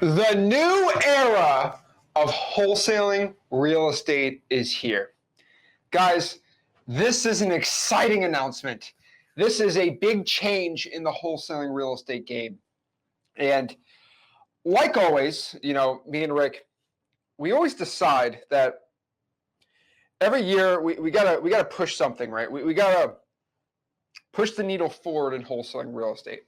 The new era of wholesaling real estate is here. Guys, this is an exciting announcement. This is a big change in the wholesaling real estate game. And like always, me and Rick, we always decide that every year we gotta push something, right? We gotta push the needle forward in wholesaling real estate.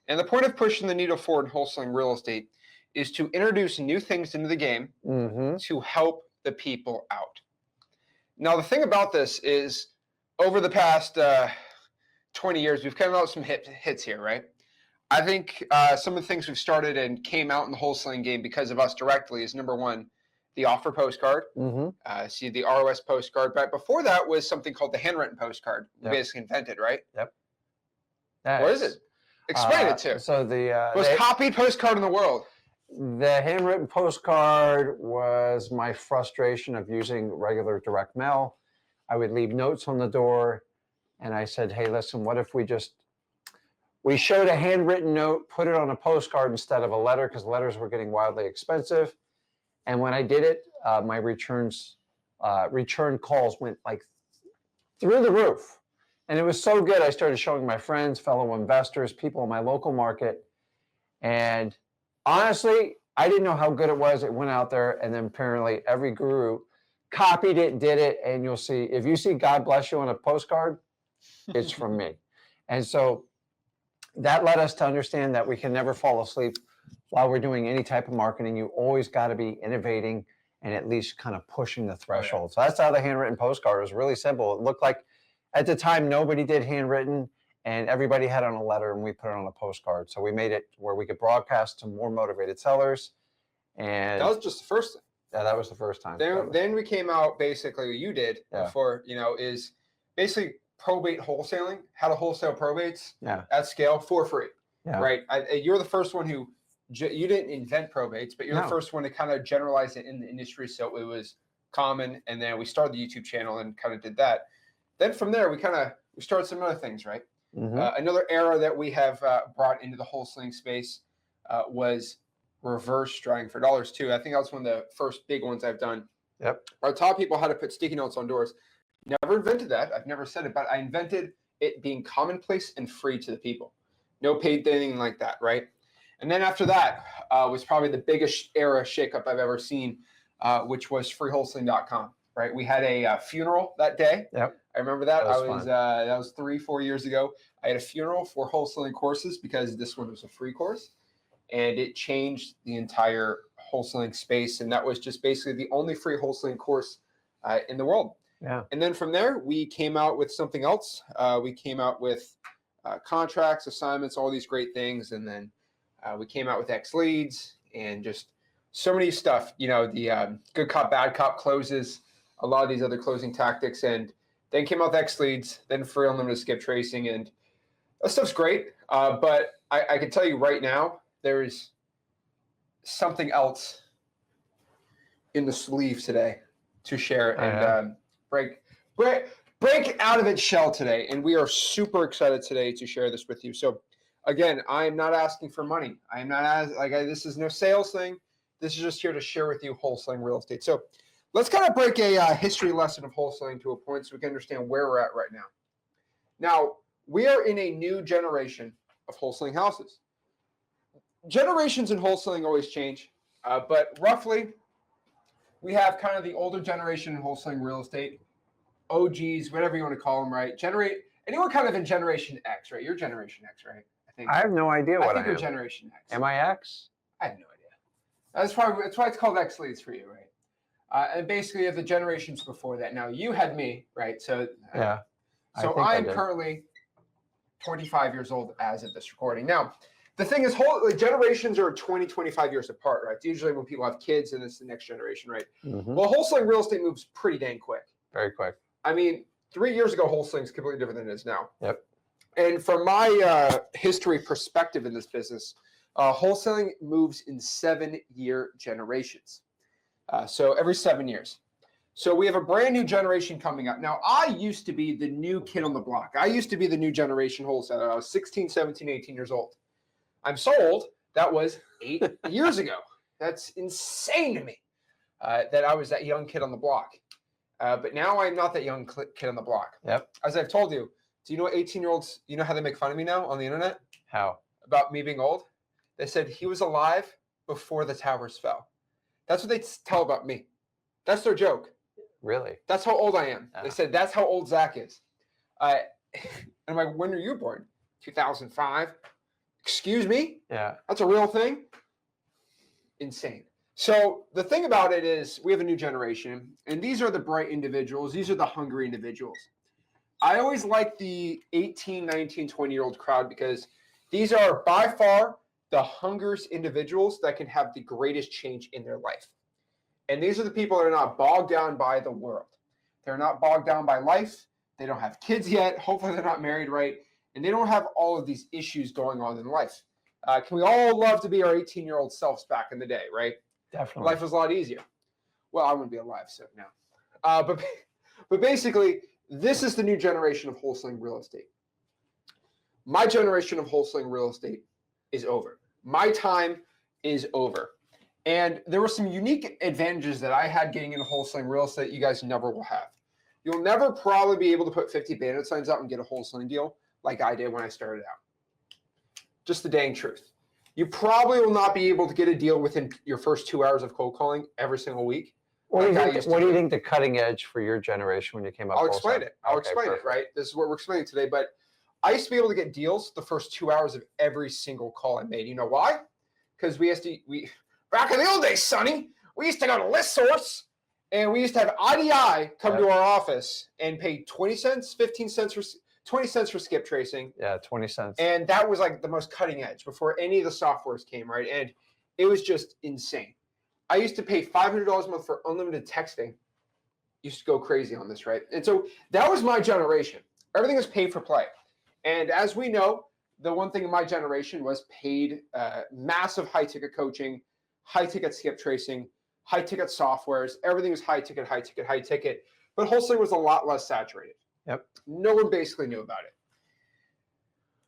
And the point of pushing the needle forward in wholesaling real estate is to introduce new things into the game to help the people out. Now, the thing about this is over the past 20 years, we've come out with some hits here, right? I think some of the things we've started and came out in the wholesaling game because of us directly is number one, the offer postcard. See the ROS postcard. But before that was something called the handwritten postcard. We basically invented, right? Yep. What is it? Explain it to. So the most copied postcard in the world. The handwritten postcard was my frustration of using regular direct mail. I would leave notes on the door, and I said, hey, listen, what if we showed a handwritten note, put it on a postcard instead of a letter, because letters were getting wildly expensive. And when I did it, my return calls went like through the roof. And it was so good, I started showing my friends, fellow investors, people in my local market. And honestly, I didn't know how good it was. It went out there, and then apparently every guru copied it, did it, and you'll see, if you see God bless you on a postcard, it's from me. And so that led us to understand that we can never fall asleep while we're doing any type of marketing. You always got to be innovating and at least kind of pushing the threshold. So that's how the handwritten postcard was really simple. It looked like at the time nobody did handwritten, and everybody had on a letter, and we put it on a postcard. So we made it where we could broadcast to more motivated sellers. And that was just the first thing. Yeah, that was the first time. Then we came out, basically, you did before, is basically probate wholesaling, how to wholesale probates at scale for free, right? You're the first one who, you didn't invent probates, but you're the first one to kind of generalize it in the industry, so it was common. And then we started the YouTube channel and kind of did that. Then from there, we started some other things, right? Another era that we have brought into the wholesaling space was reverse drawing for dollars too. I think that was one of the first big ones I've done. I taught people how to put sticky notes on doors. Never invented that. I've never said it, but I invented it being commonplace and free to the people. No paid anything like that, right? And then after that was probably the biggest era shakeup I've ever seen, which was freewholesaling.com. Right, we had a funeral that day. I remember that. That was 3-4 years ago. I had a funeral for wholesaling courses because this one was a free course, and it changed the entire wholesaling space. And that was just basically the only free wholesaling course in the world. And then from there, we came out with something else. We came out with contracts, assignments, all these great things, and then we came out with X leads and just so many stuff. The good cop, bad cop closes. A lot of these other closing tactics, and then came out with X leads, then free unlimited skip tracing, and that stuff's great. But I can tell you right now, there's something else in the sleeve today to share and break out of its shell today. And we are super excited today to share this with you. So again, I am not asking for money. I am not this is no sales thing. This is just here to share with you wholesaling real estate. So let's kind of break a history lesson of wholesaling to a point so we can understand where we're at right now. Now, we are in a new generation of wholesaling houses. Generations in wholesaling always change, but roughly, we have kind of the older generation in wholesaling real estate, OGs, whatever you want to call them, right? Anyone kind of in Generation X, right? You're Generation X, right? I have no idea what I am. I think you're Generation X. Am I X? I have no idea. That's why it's called X leads for you, right? And basically, you have the generations before that. Now, you had me, right? So, I'm currently 25 years old as of this recording. Now, the thing is, generations are 20, 25 years apart, right? It's usually when people have kids and it's the next generation, right? Well, wholesaling real estate moves pretty dang quick. Very quick. I mean, 3 years ago, wholesaling is completely different than it is now. And from my history perspective in this business, wholesaling moves in 7-year generations. So every 7 years. So we have a brand new generation coming up. Now, I used to be the new kid on the block. I used to be the new generation wholesaler. I was 16, 17, 18 years old. I'm so old That was 8 years ago. That's insane to me that I was that young kid on the block. But now I'm not that young kid on the block. Yep. As I've told you, do you know 18-year-olds, you know how they make fun of me now on the internet? How? About me being old? They said he was alive before the towers fell. That's what they tell about me. That's their joke. Really? That's how old I am. Yeah. They said, that's how old Zach is. And I'm like, when were you born? 2005. Excuse me? Yeah. That's a real thing? Insane. So the thing about it is we have a new generation, and these are the bright individuals. These are the hungry individuals. I always like the 18, 19, 20-year-old crowd because these are by far the hungriest individuals that can have the greatest change in their life. And these are the people that are not bogged down by the world. They're not bogged down by life. They don't have kids yet. Hopefully they're not married, right? And they don't have all of these issues going on in life. Can we all love to be our 18-year-old selves back in the day, right? Definitely. Life was a lot easier. Well, I wouldn't be alive so now. But basically, this is the new generation of wholesaling real estate. My generation of wholesaling real estate is over. My time is over. And there were some unique advantages that I had getting into wholesaling real estate you guys never will have. You'll never probably be able to put 50 bandit signs out and get a wholesaling deal like I did when I started out. Just the dang truth. You probably will not be able to get a deal within your first 2 hours of cold calling every single week. What do you think the cutting edge for your generation when you came up? I'll explain it. I'll explain it, right? This is what we're explaining today. But I used to be able to get deals the first 2 hours of every single call I made. You know why? Because we back in the old days, Sonny, we used to go to ListSource and we used to have IDI come to our office and pay 20 cents, 15 cents for 20 cents for skip tracing. Yeah, 20 cents. And that was like the most cutting edge before any of the softwares came, right? And it was just insane. I used to pay $500 a month for unlimited texting. Used to go crazy on this, right? And so that was my generation. Everything was paid for play. And as we know, the one thing in my generation was paid massive high-ticket coaching, high-ticket skip tracing, high-ticket softwares. Everything was high-ticket, high-ticket, high-ticket. But wholesaling was a lot less saturated. Yep. No one basically knew about it.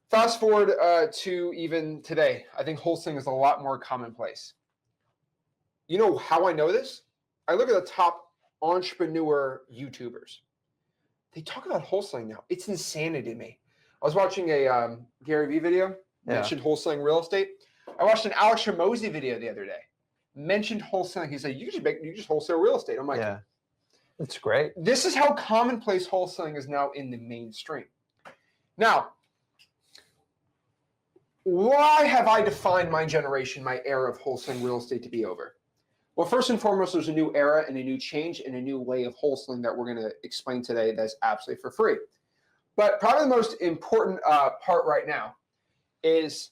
Fast forward to even today, I think wholesaling is a lot more commonplace. You know how I know this? I look at the top entrepreneur YouTubers. They talk about wholesaling now. It's insanity to me. I was watching a Gary Vee video, mentioned wholesaling real estate. I watched an Alex Hormozi video the other day, mentioned wholesaling. He said, you just wholesale real estate. I'm like, yeah, that's great. This is how commonplace wholesaling is now in the mainstream. Now, why have I defined my generation, my era of wholesaling real estate to be over? Well, first and foremost, there's a new era and a new change and a new way of wholesaling that we're going to explain today that's absolutely for free. But probably the most important part right now is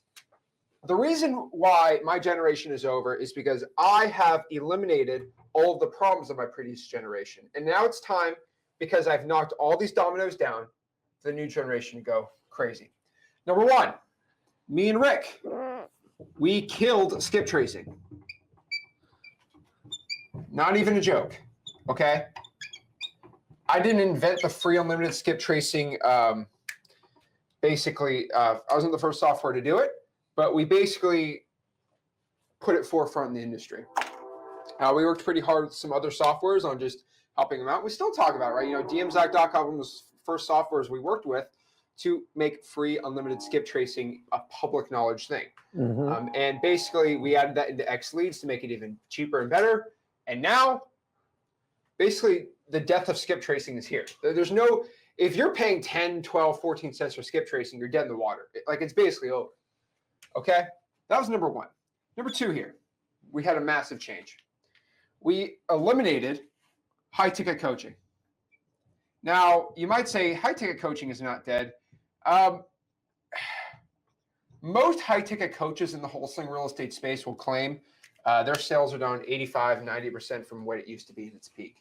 the reason why my generation is over is because I have eliminated all of the problems of my previous generation. And now it's time, because I've knocked all these dominoes down, for the new generation to go crazy. Number one, me and Rick, we killed skip tracing. Not even a joke, okay? I didn't invent the free unlimited skip tracing. Basically, I wasn't the first software to do it, but we basically put it forefront in the industry. We worked pretty hard with some other softwares on just helping them out. We still talk about it, right? You know, DMZac.com was the first softwares we worked with to make free unlimited skip tracing a public knowledge thing. Mm-hmm. And basically, we added that into X Leads to make it even cheaper and better. And now, basically, the death of skip tracing is here. There's no, if you're paying 10, 12, 14 cents for skip tracing, you're dead in the water. Like, it's basically over. Okay? That was number one. Number two here, we had a massive change. We eliminated high-ticket coaching. Now, you might say high-ticket coaching is not dead. Most high-ticket coaches in the wholesaling real estate space will claim their sales are down 85, 90% from what it used to be at its peak.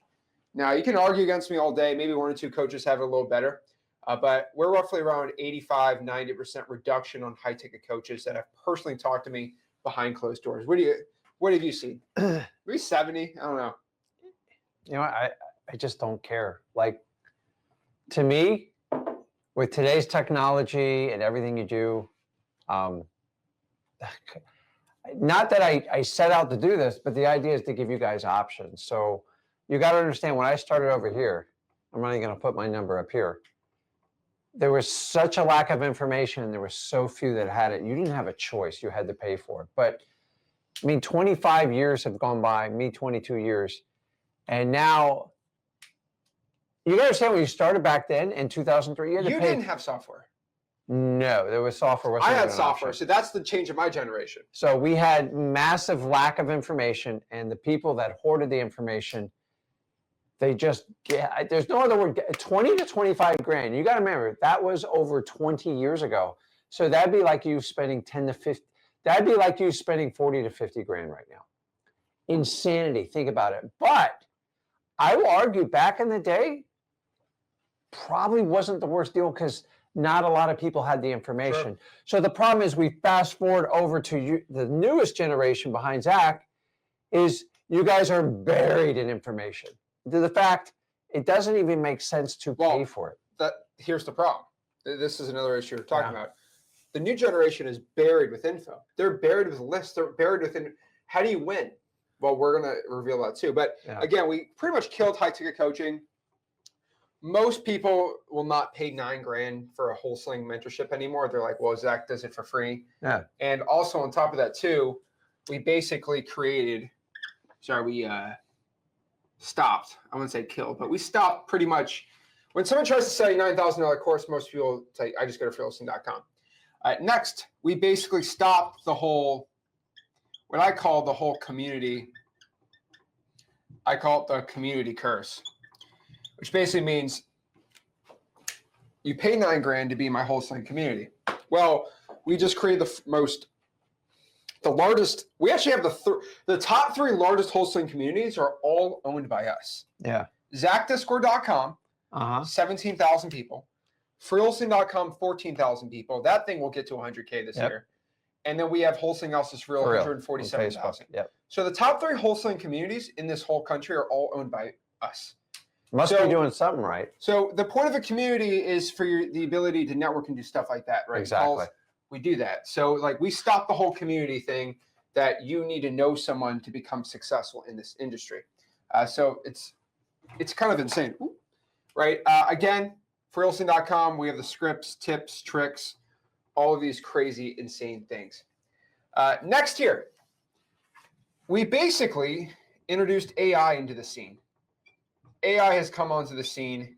Now, you can argue against me all day. Maybe one or two coaches have it a little better. But we're roughly around 85, 90% reduction on high-ticket coaches that have personally talked to me behind closed doors. What have you seen? Maybe 70? I don't know. You know, I just don't care. Like, to me, with today's technology and everything you do, not that I set out to do this, but the idea is to give you guys options. So you got to understand, when I started over here, I'm only going to put my number up here. There was such a lack of information, and there were so few that had it. You didn't have a choice. You had to pay for it. But I mean, 25 years have gone by, me 22 years. And now, you got to understand, when you started back then in 2003, you didn't have software. No, there was software. I had software, so that's the change of my generation. So we had massive lack of information, and the people that hoarded the information, they just, there's no other word, 20 to 25 grand. You got to remember, that was over 20 years ago. So that'd be like you spending 10 to 50, that'd be like you spending 40 to 50 grand right now. Insanity, think about it. But I will argue, back in the day, probably wasn't the worst deal, because not a lot of people had the information. Sure. So the problem is, we fast forward over to you, the newest generation behind Zach, is you guys are buried in information. To the fact, it doesn't even make sense to pay for it. Here's the problem. This is another issue we're talking about. The new generation is buried with info. They're buried with lists. They're buried within. How do you win? Well, we're going to reveal that too. But again, we pretty much killed high ticket coaching. Most people will not pay $9 grand for a wholesaling mentorship anymore. They're like, well, Zach does it for free. Yeah. And also on top of that too, we basically created, we stopped. I wouldn't say killed, but we stopped pretty much. When someone tries to sell you a $9,000 course, most people say, I just go to freelancing.com. Next, we basically stopped the whole, what I call the whole community. I call it the community curse, which basically means you pay $9 grand to be in my wholesaling community. Well, we just created the largest, we actually have the top 3 largest wholesaling communities are all owned by us. Yeah. ZachDiscord.com, 17,000 people. Freelancing.com, 14,000 people. That thing will get to 100K this year. And then we have Wholesaling Houses for Real, 147,000. Yep. So the top 3 wholesaling communities in this whole country are all owned by us. Must be doing something right. So the point of a community is for the ability to network and do stuff like that, right? Exactly. We do that. So like we stop the whole community thing that you need to know someone to become successful in this industry. So it's kind of insane, right? Again, freelancing.com, we have the scripts, tips, tricks, all of these crazy, insane things. Next year, we basically introduced AI into the scene. AI has come onto the scene,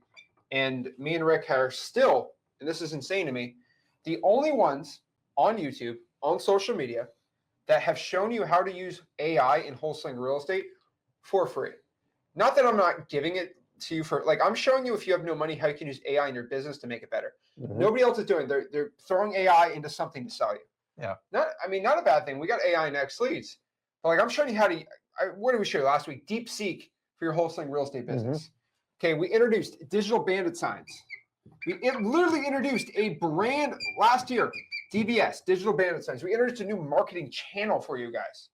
and me and Rick are still, and this is insane to me, the only ones on YouTube, on social media, that have shown you how to use AI in wholesaling real estate for free. Not that I'm not giving it to you for, like, I'm showing you, if you have no money, how you can use AI in your business to make it better. Nobody else is doing. They're throwing AI into something to sell you. Yeah. Not a bad thing. We got AI next leads. But like, I'm showing you how to, what did we show you last week? DeepSeek for your wholesaling real estate business. Okay, we introduced digital bandit signs. We literally introduced a brand last year, DBS, digital bandit signs. We introduced a new marketing channel for you guys.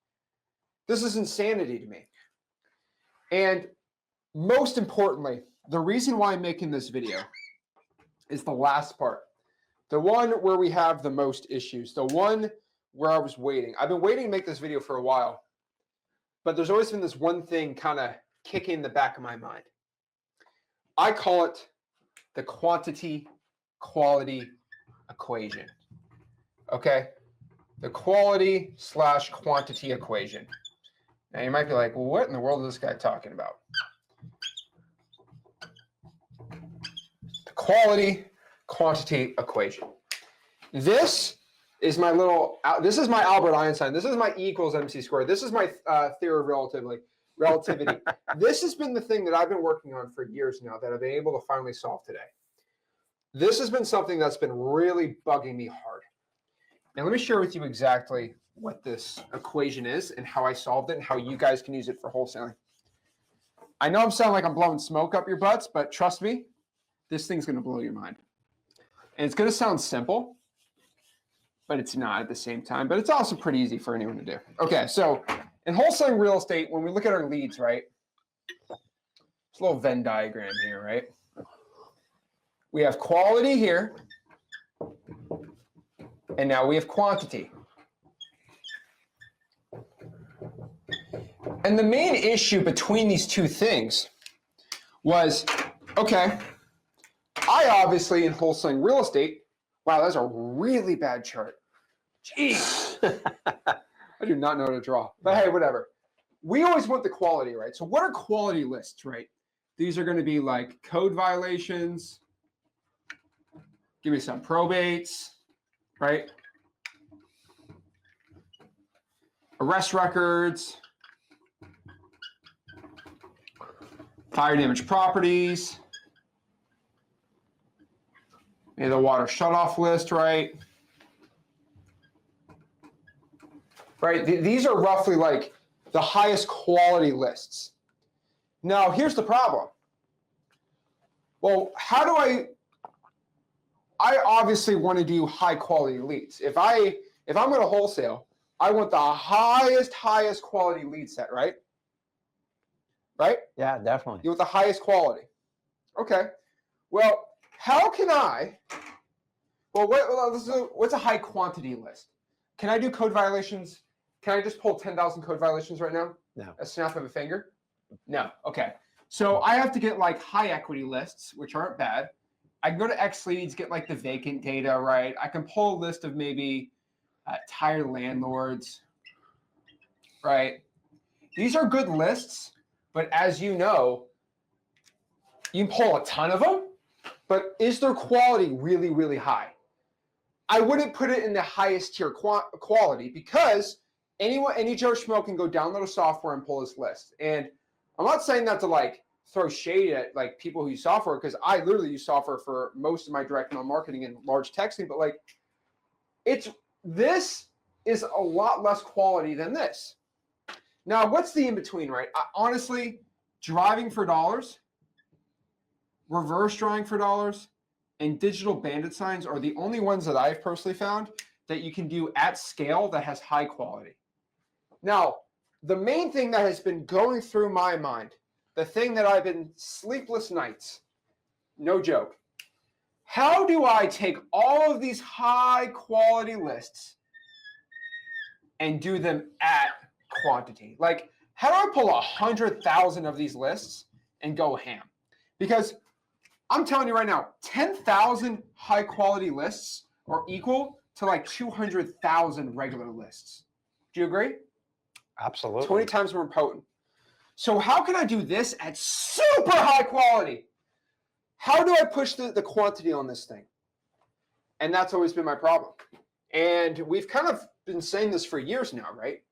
This is insanity to me. And most importantly, the reason why I'm making this video is the last part. The one where we have the most issues. The one where I was waiting. I've been waiting to make this video for a while, but there's always been this one thing kind of kicking in the back of my mind. I call it the quantity-quality equation. Okay? The quality/quantity equation. Now you might be like, well, what in the world is this guy talking about? The quality-quantity equation. This is my this is my Albert Einstein. This is my E equals MC squared. This is my theory of relativity. This has been the thing that I've been working on for years now that I've been able to finally solve today. This has been something that's been really bugging me hard. Now let me share with you exactly what this equation is and how I solved it and how you guys can use it for wholesaling. I know I'm sounding like I'm blowing smoke up your butts, but trust me, this thing's going to blow your mind. And it's going to sound simple, but it's not at the same time. But it's also pretty easy for anyone to do. Okay, so in wholesaling real estate, when we look at our leads, right? It's a little Venn diagram here, right? We have quality here, and now we have quantity. And the main issue between these two things was, okay, I obviously in wholesaling real estate, wow, that's a really bad chart. Jeez. I do not know how to draw, but hey, whatever. We always want the quality, right? So what are quality lists, right? These are going to be like code violations. Give me some probates, right? Arrest records. Fire damage properties. Maybe the water shutoff list, right? Right, these are roughly like the highest quality lists. Now, here's the problem. Well, how do I obviously want to do high quality leads. If I'm going to wholesale, I want the highest quality lead set, right? Right? Yeah, definitely. You want the highest quality. Okay. Well, how can I, what's a high quantity list? Can I do code violations? Can I just pull 10,000 code violations right now? No. A snap of a finger? No. Okay. So I have to get like high equity lists, which aren't bad. I can go to X Leads, get like the vacant data, right? I can pull a list of maybe tired landlords, right? These are good lists, but as you know, you can pull a ton of them, but is their quality really, really high? I wouldn't put it in the highest tier quality because any Joe Schmo can go download a software and pull this list. And I'm not saying that to like throw shade at like people who use software, because I literally use software for most of my direct mail marketing and large texting, but like this is a lot less quality than this. Now, what's the in between, right? Honestly, driving for dollars, reverse drawing for dollars, and digital bandit signs are the only ones that I've personally found that you can do at scale that has high quality. Now, the main thing that has been going through my mind, the thing that I've been sleepless nights, no joke, how do I take all of these high quality lists and do them at quantity? Like, how do I pull 100,000 of these lists and go ham? Because I'm telling you right now, 10,000 high quality lists are equal to like 200,000 regular lists. Do you agree? Absolutely. 20 times more potent. So how can I do this at super high quality? How do I push the quantity on this thing? And that's always been my problem. And we've kind of been saying this for years now, right?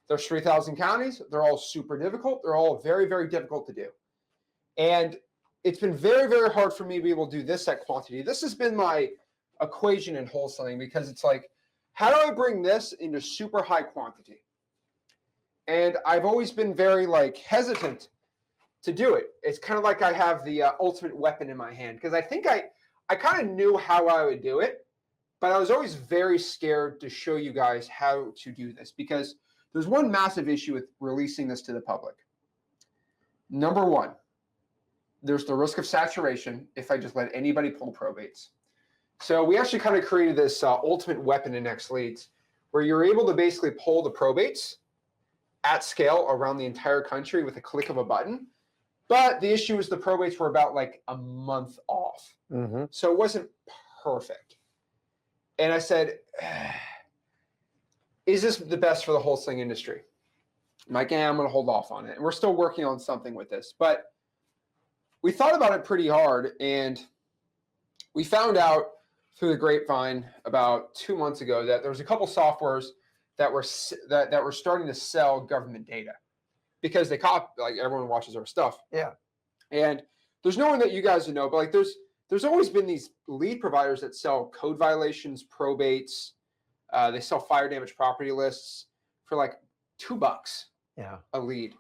There's 3,000 counties. They're all super difficult. They're all very, very difficult to do. And it's been very, very hard for me to be able to do this at quantity. This has been my equation in wholesaling, because it's like, how do I bring this into super high quantity? And I've always been very like hesitant to do it. It's kind of like I have the ultimate weapon in my hand, because I think I kind of knew how I would do it, but I was always very scared to show you guys how to do this, because there's one massive issue with releasing this to the public. Number one, there's the risk of saturation if I just let anybody pull probates. So we actually kind of created this ultimate weapon in X Leads, where you're able to basically pull the probates at scale around the entire country with a click of a button. But the issue is the probates were about like a month off. Mm-hmm. So it wasn't perfect. And I said, is this the best for the wholesaling industry? I'm like, yeah, I'm going to hold off on it. And we're still working on something with this. But we thought about it pretty hard, and we found out through the grapevine about 2 months ago that there was a couple softwares that were starting to sell government data, because they like everyone watches our stuff. Yeah. And there's no one that you guys would know, but like there's always been these lead providers that sell code violations, probates. They sell fire damage property lists for like $2 a lead.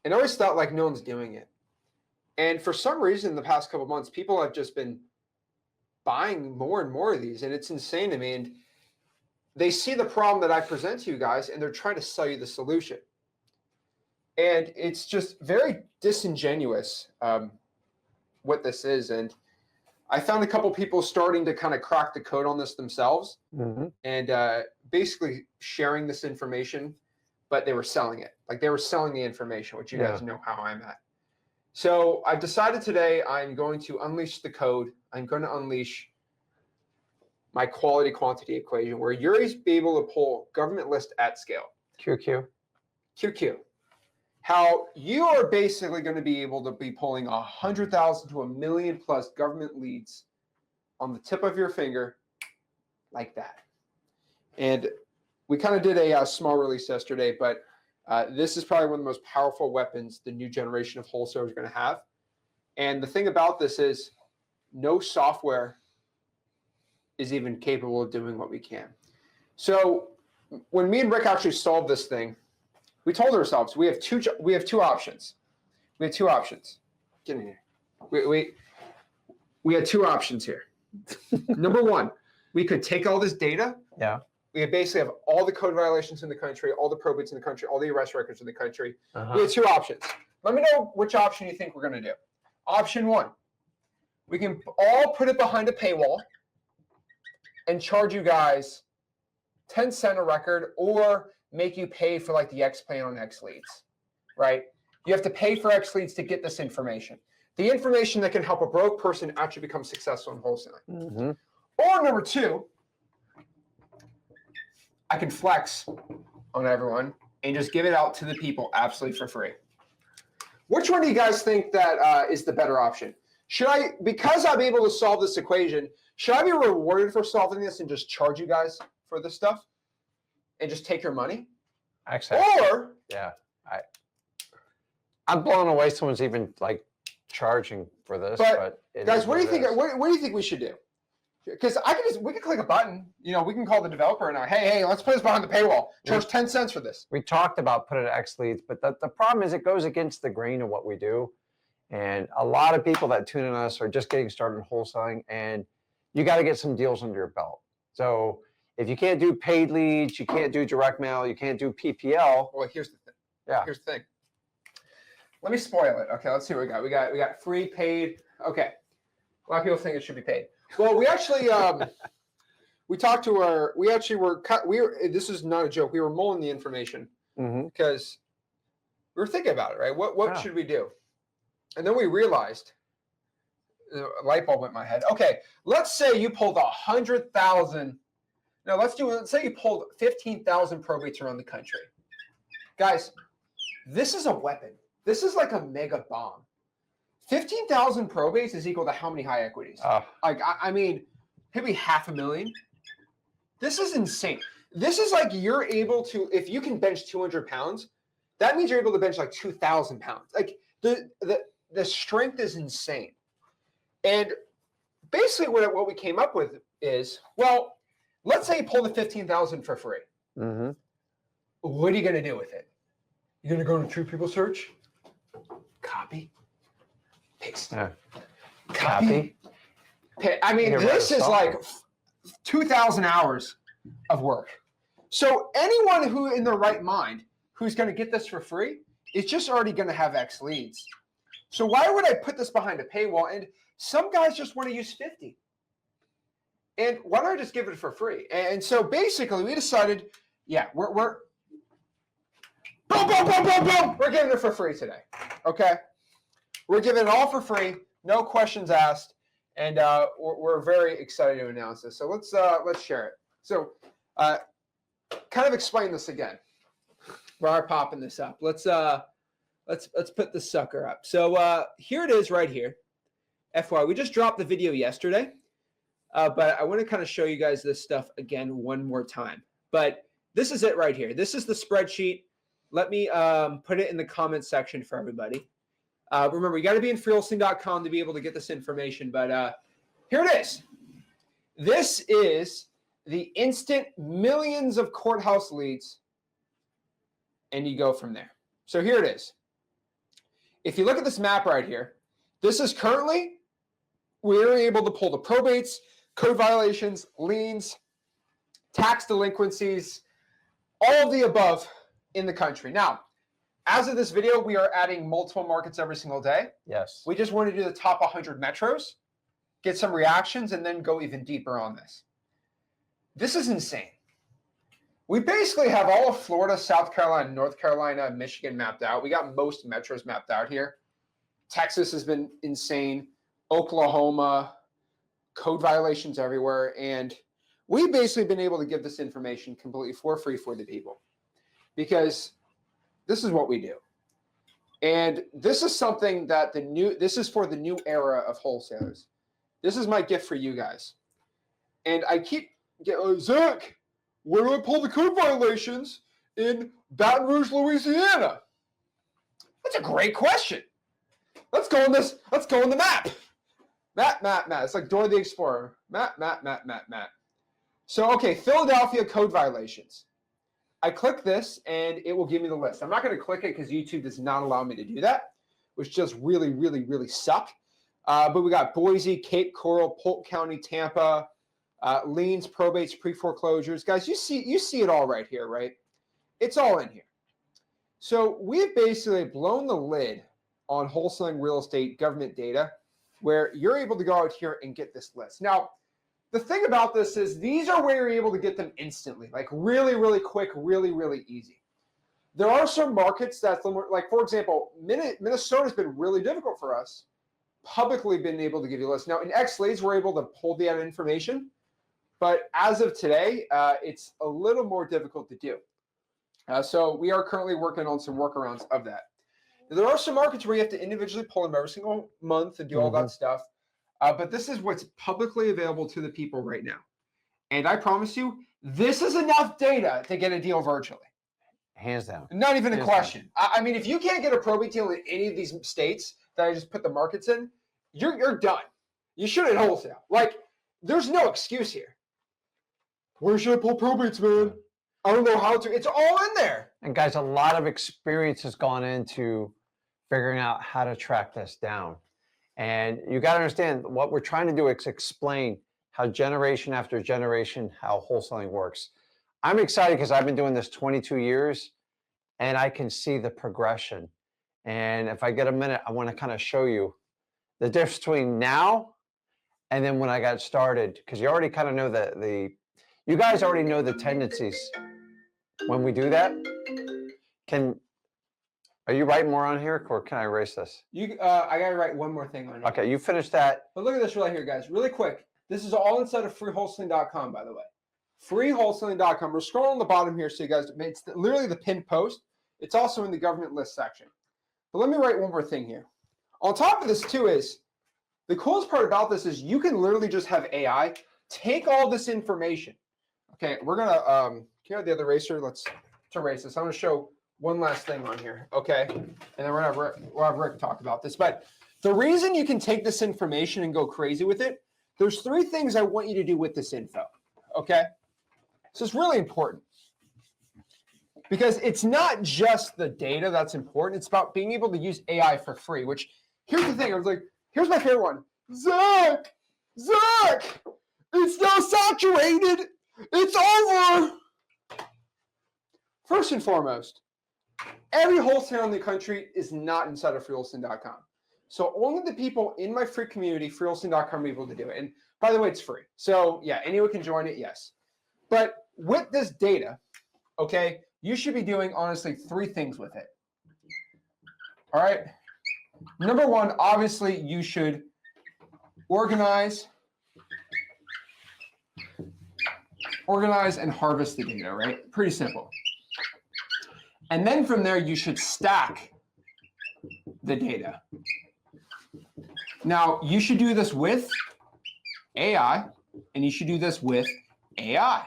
And I always thought like no one's doing it. And for some reason, in the past couple of months, people have just been buying more and more of these, and it's insane to me. And they see the problem that I present to you guys, and they're trying to sell you the solution. And it's just very disingenuous what this is. And I found a couple people starting to kind of crack the code on this themselves, mm-hmm. and basically sharing this information. but they were selling it. Like they were selling the information, which you guys know how I'm at. So I've decided today I'm going to unleash the code. I'm going to unleash my quality quantity equation where you're able to pull government list at scale. QQ. How you are basically going to be able to be pulling 100,000 to 1 million plus government leads on the tip of your finger like that. And we kind of did a small release yesterday, but this is probably one of the most powerful weapons the new generation of wholesalers are going to have. And the thing about this is no software is even capable of doing what we can. So when me and Rick actually solved this thing, we told ourselves we have two options. We had two options. Get in here. We had two options here. Number one, we could take all this data. Yeah. We basically have all the code violations in the country, all the probates in the country, all the arrest records in the country. We had two options. Let me know which option you think we're going to do. Option one, we can all put it behind a paywall and charge you guys 10 cents a record or make you pay for like the X plan on X leads, right? You have to pay for X leads to get this information. The information that can help a broke person actually become successful in wholesaling. Or number two, I can flex on everyone and just give it out to the people absolutely for free. Which one do you guys think that is the better option? Should I, because I'm able to solve this equation, should I be rewarded for solving this and just charge you guys for this stuff and just take your money? Actually, or I'm blown away someone's even like charging for this. But guys, what do you think? What do you think we should do? Because we can click a button. You know, we can call the developer and hey, let's put this behind the paywall. Charge 10 cents for this. We talked about putting X leads, but the problem is it goes against the grain of what we do. And a lot of people that tune in us are just getting started in wholesaling, and you got to get some deals under your belt. So if you can't do paid leads, you can't do direct mail, you can't do PPL. Well, here's the thing. Yeah. Here's the thing. Let me spoil it. Okay, let's see what we got. We got free, paid. Okay. A lot of people think it should be paid. Well, we actually we talked to this is not a joke. We were mulling the information because we were thinking about it, right? What should we do? And then we realized, a light bulb went in my head. Okay, let's say you pulled 100,000. Now let's say you pulled 15,000 probates around the country. Guys, this is a weapon. This is like a mega bomb. 15,000 probates is equal to how many high equities? I mean, maybe 500,000. This is insane. This is like you're able to, if you can bench 200 pounds, that means you're able to bench like 2,000 pounds. Like the strength is insane. And basically what we came up with is, well, let's say you pull the 15,000 for free. What are you going to do with it? You're going to go to True People Search? Copy. Paste. Copy. I mean, this is like 2,000 hours of work. So anyone who in their right mind who's going to get this for free is just already going to have X leads. So why would I put this behind a paywall? And some guys just want to use 50. And why don't I just give it for free? And so basically we decided, yeah, we're boom, boom, boom, boom, boom. We're giving it for free today. Okay. We're giving it all for free, no questions asked, and we're very excited to announce this. So let's share it. So kind of explain this again. While I'm popping this up, let's put this sucker up. So here it is right here. FYI, we just dropped the video yesterday, but I want to kind of show you guys this stuff again one more time. But this is it right here. This is the spreadsheet. Let me put it in the comments section for everybody. Remember, you got to be in freewholesaling.com to be able to get this information. But here it is. This is the instant millions of courthouse leads, and you go from there. So here it is. If you look at this map right here, this is currently, we're able to pull the probates, code violations, liens, tax delinquencies, all of the above in the country. Now, as of this video, we are adding multiple markets every single day. Yes. We just want to do the top 100 metros, get some reactions, and then go even deeper on this. This is insane. We basically have all of Florida, South Carolina, North Carolina, Michigan mapped out. We got most metros mapped out here. Texas has been insane. Oklahoma, code violations everywhere. And we've basically been able to give this information completely for free for the people because this is what we do. And this is something that this is for the new era of wholesalers. This is my gift for you guys. And I keep getting, Zach, where do I pull the code violations in Baton Rouge, Louisiana? That's a great question. Let's go on the map. Map. It's like Dora the Explorer. Map. So, okay, Philadelphia code violations. I click this and it will give me the list. I'm not going to click it because YouTube does not allow me to do that, which just really, really, really suck. But we got Boise, Cape Coral, Polk County, Tampa, liens, probates, pre-foreclosures. Guys, you see it all right here, right? It's all in here. So we've basically blown the lid on wholesaling real estate government data where you're able to go out here and get this list. Now, the thing about this is these are where you're able to get them instantly, like really, really quick, really, really easy. There are some markets that's like, for example, Minnesota's been really difficult for us, publicly been able to give you a list. Now, in X-Leads, we're able to pull the information, but as of today, it's a little more difficult to do. So we are currently working on some workarounds of that. There are some markets where you have to individually pull them every single month and do all that stuff. But this is what's publicly available to the people right now. And I promise you, this is enough data to get a deal virtually. Hands down. Not even a question. I mean, if you can't get a probate deal in any of these states that I just put the markets in, you're done. You shouldn't wholesale. Like, there's no excuse here. Where should I pull probates, man? I don't know how to. It's all in there. And guys, a lot of experience has gone into figuring out how to track this down. And you got to understand what we're trying to do is explain how generation after generation, how wholesaling works. I'm excited because I've been doing this 22 years and I can see the progression. And if I get a minute, I want to kind of show you the difference between now and then when I got started, because you already kind of know you guys already know the tendencies. When we do that, are you writing more on here, or can I erase this? I gotta write one more thing on it. Okay, you finish that. But look at this right here, guys. Really quick. This is all inside of freewholesaling.com, by the way. Freewholesaling.com. We're scrolling on the bottom here, so you guys, it's literally the pinned post. It's also in the government list section. But let me write one more thing here. On top of this, too, is the coolest part about this is you can literally just have AI take all this information. Okay, we're gonna here the other eraser. Let's erase this. I'm gonna show one last thing on here, okay? And then we'll have Rick talk about this. But the reason you can take this information and go crazy with it, there's 3 things I want you to do with this info, okay? So it's really important because it's not just the data that's important. It's about being able to use AI for free, which here's the thing. I was like, here's my favorite one. Zach, it's now saturated. It's over. First and foremost, every wholesaler in the country is not inside of freewholesaling.com. So only the people in my free community, freewholesaling.com, are able to do it. And by the way, it's free. So yeah, anyone can join it, yes. But with this data, okay, you should be doing, honestly, 3 things with it. All right? Number 1, obviously, you should organize and harvest the data, right? Pretty simple. And then from there, you should stack the data. Now, you should do this with AI, and you should do this with AI.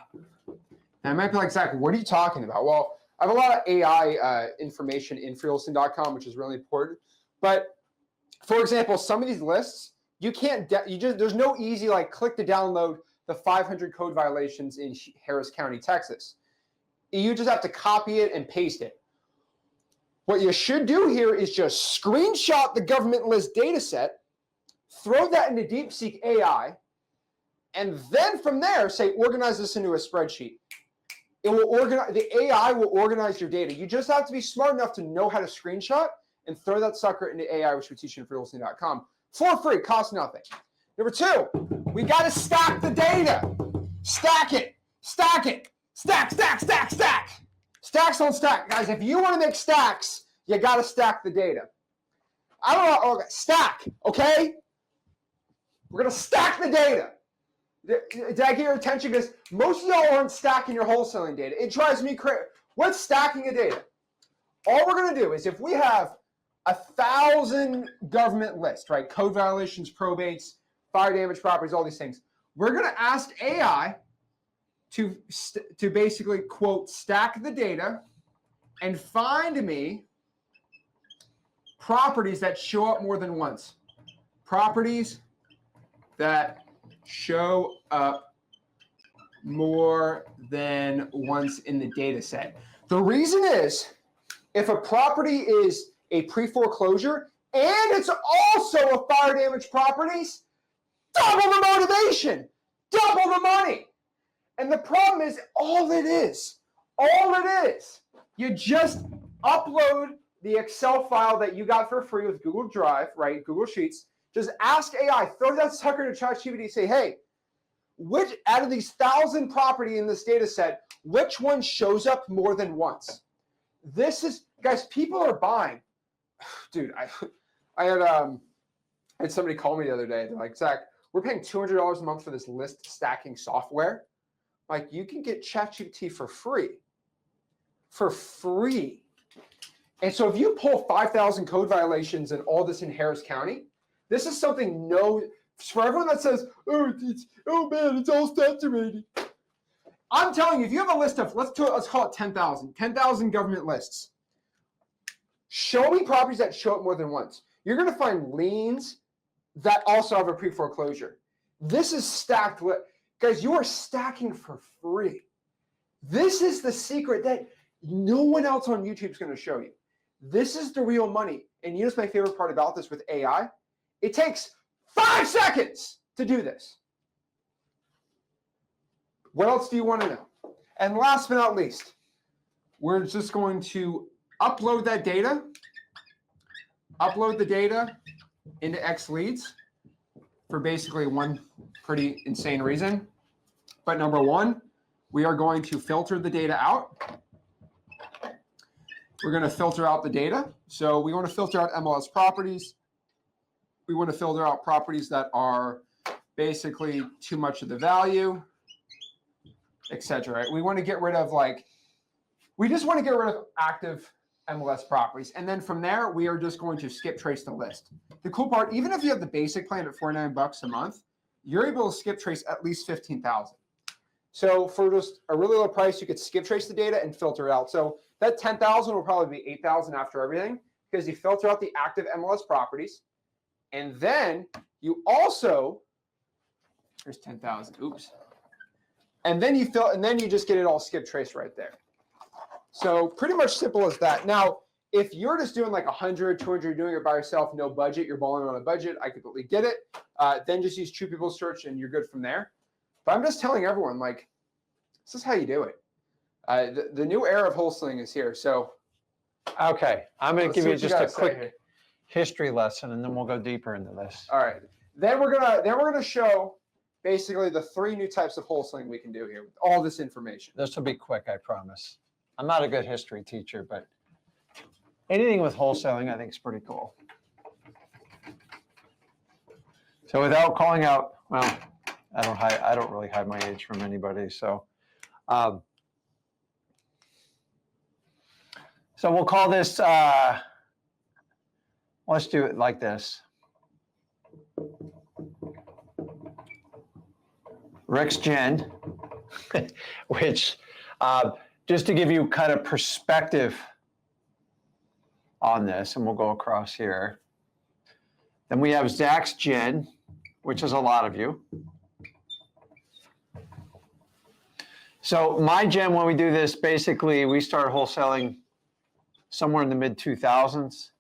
Now, I might be like, Zach, what are you talking about? Well, I have a lot of AI information in freewholesaling.com, which is really important. But for example, some of these lists, you can't, there's no easy, like, click to download the 500 code violations in Harris County, Texas. You just have to copy it and paste it. What you should do here is just screenshot the government list data set, throw that into DeepSeek AI, and then from there say, organize this into a spreadsheet. It will organize, the AI will organize your data. You just have to be smart enough to know how to screenshot and throw that sucker into AI, which we teach you in freewholesaling.com for free, costs nothing. Number 2, we got to stack the data. Stack it. Stack, stack, stack, stack. Stacks on stack. Guys, if you want to make stacks, you got to stack the data. I don't know. Okay, stack, okay? We're going to stack the data. Did I get your attention? Because most of y'all aren't stacking your wholesaling data. It drives me crazy. What's stacking the data? All we're going to do is if we have 1,000 government lists, right? Code violations, probates, fire damage properties, all these things. We're going to ask AI to basically, quote, stack the data and find me properties that show up more than once. Properties that show up more than once in the data set. The reason is, if a property is a pre-foreclosure and it's also a fire damage properties, double the motivation, double the money. And the problem is, all it is, you just upload the Excel file that you got for free with Google Drive, right? Google Sheets. Just ask AI, throw that sucker into ChatGPT, say, hey, which out of these 1,000 property in this data set, which one shows up more than once? This is, guys, people are buying. Dude, I had somebody call me the other day. They're like, Zach, we're paying $200 a month for this list stacking software. Like, you can get ChatGPT for free. For free. And so if you pull 5,000 code violations and all this in Harris County, this is something for everyone that says, oh man, it's all saturated. I'm telling you, if you have a list of, let's call it 10,000 government lists. Show me properties that show up more than once. You're going to find liens that also have a pre-foreclosure. This is stacked. Guys, you are stacking for free. This is the secret that no one else on YouTube is going to show you. This is the real money. And you know what's my favorite part about this with AI? It takes 5 seconds to do this. What else do you want to know? And last but not least, we're just going to upload that data, upload the data into XLeads for basically one pretty insane reason. But number one, we are going to filter the data out. We're going to filter out the data. So we want to filter out MLS properties. We want to filter out properties that are basically too much of the value, etc. Right? We want to get rid of we just want to get rid of active MLS properties. And then from there, we are just going to skip trace the list. The cool part, even if you have the basic plan at $49 a month, you're able to skip trace at least 15,000. So for just a really low price, you could skip trace the data and filter it out. So that 10,000 will probably be 8,000 after everything, because you filter out the active MLS properties. And then you also, there's 10,000, oops. And then you just get it all skip trace right there. So pretty much simple as that. Now, if you're just doing like 100, 200, you're doing it by yourself, no budget, you're balling on a budget, I completely get it. Then just use True People Search and you're good from there. But I'm just telling everyone, this is how you do it. The new era of wholesaling is here. So, okay, I'm going to give you just a quick history lesson, and then we'll go deeper into this. All right. Then we're gonna show basically the 3 new types of wholesaling we can do here with all this information. This will be quick, I promise. I'm not a good history teacher, but anything with wholesaling I think is pretty cool. So without calling out, well, I don't really hide my age from anybody. So, so we'll call this. Let's do it like this. Rick's Gen, which just to give you kind of perspective on this, and we'll go across here. Then we have Zach's Gen, which is a lot of you. So my Gen, when we do this, basically we start wholesaling somewhere in the mid-2000s.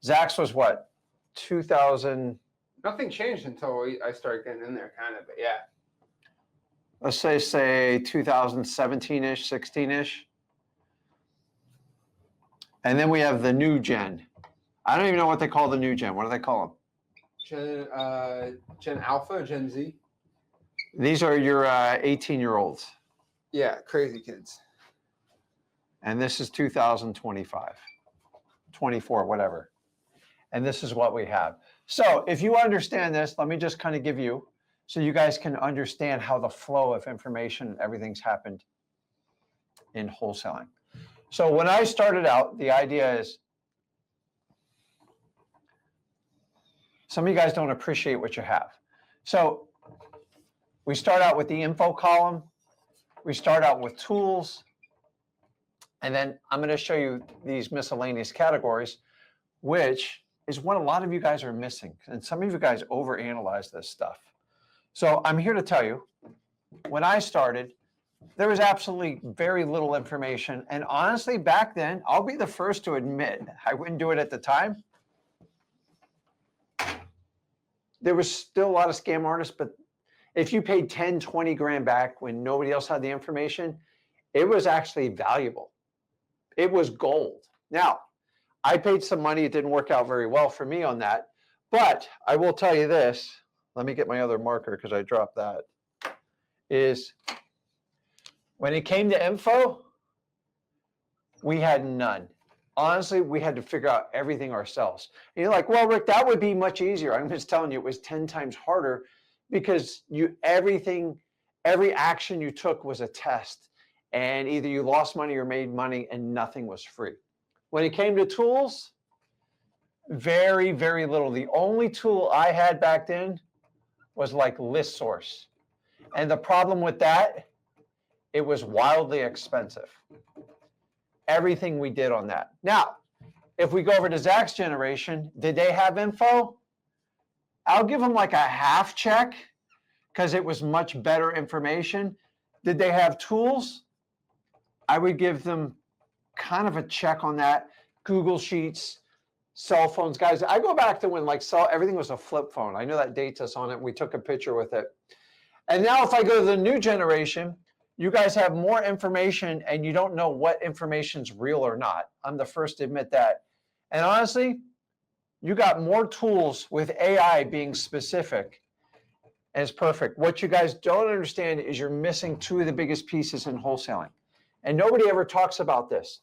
Zach's was what, 2000? Nothing changed until I started getting in there, kind of, but yeah. Let's say 2017-ish, 16-ish. And then we have the new Gen. I don't even know what they call the new Gen. What do they call them? Gen Alpha, Gen Z. These are your 18-year-olds. Yeah, crazy kids. And this is 2025, 24, whatever. And this is what we have. So if you understand this, let me just kind of give you, so you guys can understand how the flow of information and everything's happened in wholesaling. So when I started out, the idea is, some of you guys don't appreciate what you have. So we start out with the info column. We start out with tools. And then I'm going to show you these miscellaneous categories, which is what a lot of you guys are missing. And some of you guys overanalyze this stuff. So I'm here to tell you, when I started, there was absolutely very little information. And honestly, back then, I'll be the first to admit, I wouldn't do it at the time. There was still a lot of scam artists, but if you paid 10, 20 grand back when nobody else had the information, it was actually valuable. It was gold. Now, I paid some money. It didn't work out very well for me on that. But I will tell you this. Let me get my other marker because I dropped that. Is when it came to info, we had none. Honestly, we had to figure out everything ourselves. And you're like, well, Rick, that would be much easier. I'm just telling you, it was 10 times harder because every action you took was a test. And either you lost money or made money, and nothing was free. When it came to tools, very, very little. The only tool I had back then was like List Source. And the problem with that, it was wildly expensive. Everything we did on that. Now, if we go over to Zach's generation, did they have info? I'll give them like a half check because it was much better information. Did they have tools? I would give them kind of a check on that. Google Sheets, cell phones. Guys, I go back to when everything was a flip phone. I know that dates us on it. We took a picture with it. And now if I go to the new generation, you guys have more information and you don't know what information's real or not. I'm the first to admit that. And honestly, you got more tools with AI being specific. And it's perfect. What you guys don't understand is you're missing two of the biggest pieces in wholesaling. And nobody ever talks about this.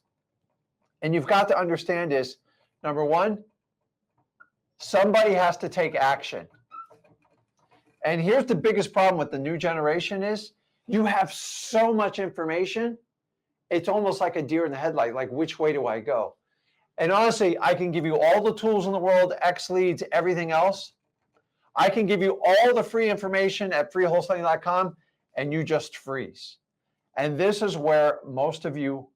And you've got to understand is, number one, somebody has to take action. And here's the biggest problem with the new generation is you have so much information. It's almost like a deer in the headlight, like which way do I go? And honestly, I can give you all the tools in the world, X leads, everything else. I can give you all the free information at freewholesaling.com and you just freeze. And this is where most of you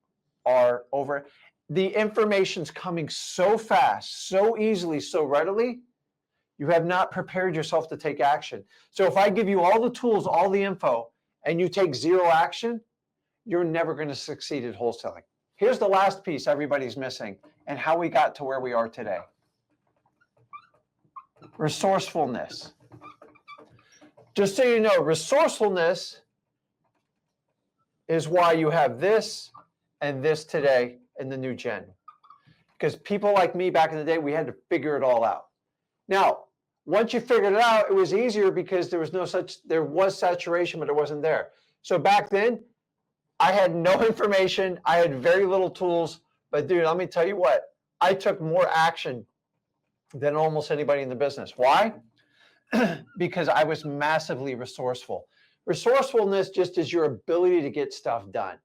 are over. The information's coming so fast, so easily, so readily, you have not prepared yourself to take action. So if I give you all the tools, all the info, and you take zero action, you're never going to succeed at wholesaling. Here's the last piece everybody's missing and how we got to where we are today. Resourcefulness. Just so you know, resourcefulness is why you have this and this today in the new gen. Because people like me back in the day, we had to figure it all out. Now, once you figured it out, it was easier because there was saturation, but it wasn't there. So back then, I had no information. I had very little tools. But dude, let me tell you what, I took more action than almost anybody in the business. Why? Because I was massively resourceful. Resourcefulness just is your ability to get stuff done.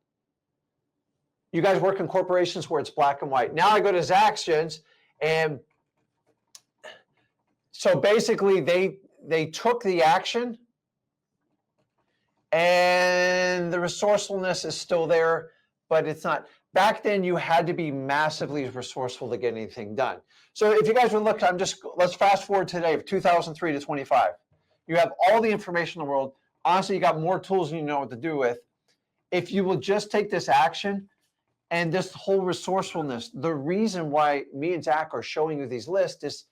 You guys work in corporations where it's black and white. Now I go to Zach's gens, and so basically they took the action and the resourcefulness is still there, but it's not. Back then you had to be massively resourceful to get anything done. So if you guys would look, let's fast forward today, 2003 to 25. You have all the information in the world. Honestly, you got more tools than you know what to do with. If you will just take this action and this whole resourcefulness, the reason why me and Zach are showing you these lists is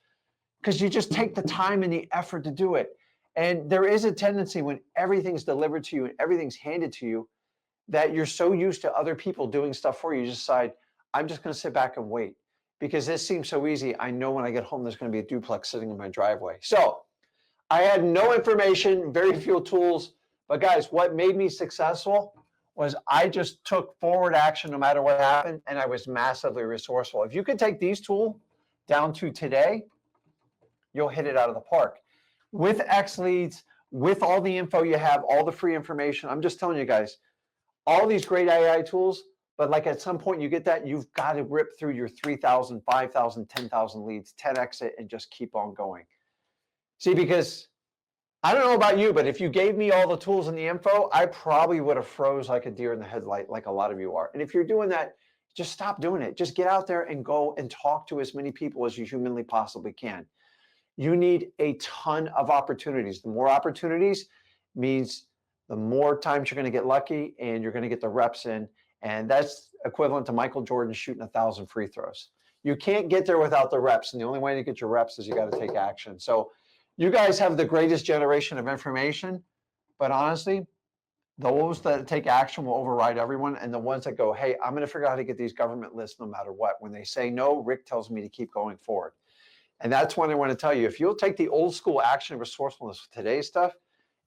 because you just take the time and the effort to do it. And there is a tendency when everything's delivered to you and everything's handed to you that you're so used to other people doing stuff for you, you decide, I'm just going to sit back and wait because this seems so easy. I know when I get home, there's going to be a duplex sitting in my driveway. So I had no information, very few tools, but guys, what made me successful was I just took forward action no matter what happened, and I was massively resourceful. If you could take these tools down to today, you'll hit it out of the park. With X leads, with all the info you have, all the free information, I'm just telling you guys, all these great AI tools, but like at some point you get that, you've got to rip through your 3,000, 5,000, 10,000 leads, 10X it, and just keep on going. See, because I don't know about you, but if you gave me all the tools and the info, I probably would have froze like a deer in the headlight, like a lot of you are. And if you're doing that, just stop doing it. Just get out there and go and talk to as many people as you humanly possibly can. You need a ton of opportunities. The more opportunities means the more times you're going to get lucky and you're going to get the reps in. And that's equivalent to Michael Jordan shooting 1,000 free throws. You can't get there without the reps. And the only way to get your reps is you got to take action. So you guys have the greatest generation of information, but honestly, those that take action will override everyone. And the ones that go, hey, I'm going to figure out how to get these government lists no matter what. When they say no, Rick tells me to keep going forward. And that's when I want to tell you, if you'll take the old school action and resourcefulness with today's stuff,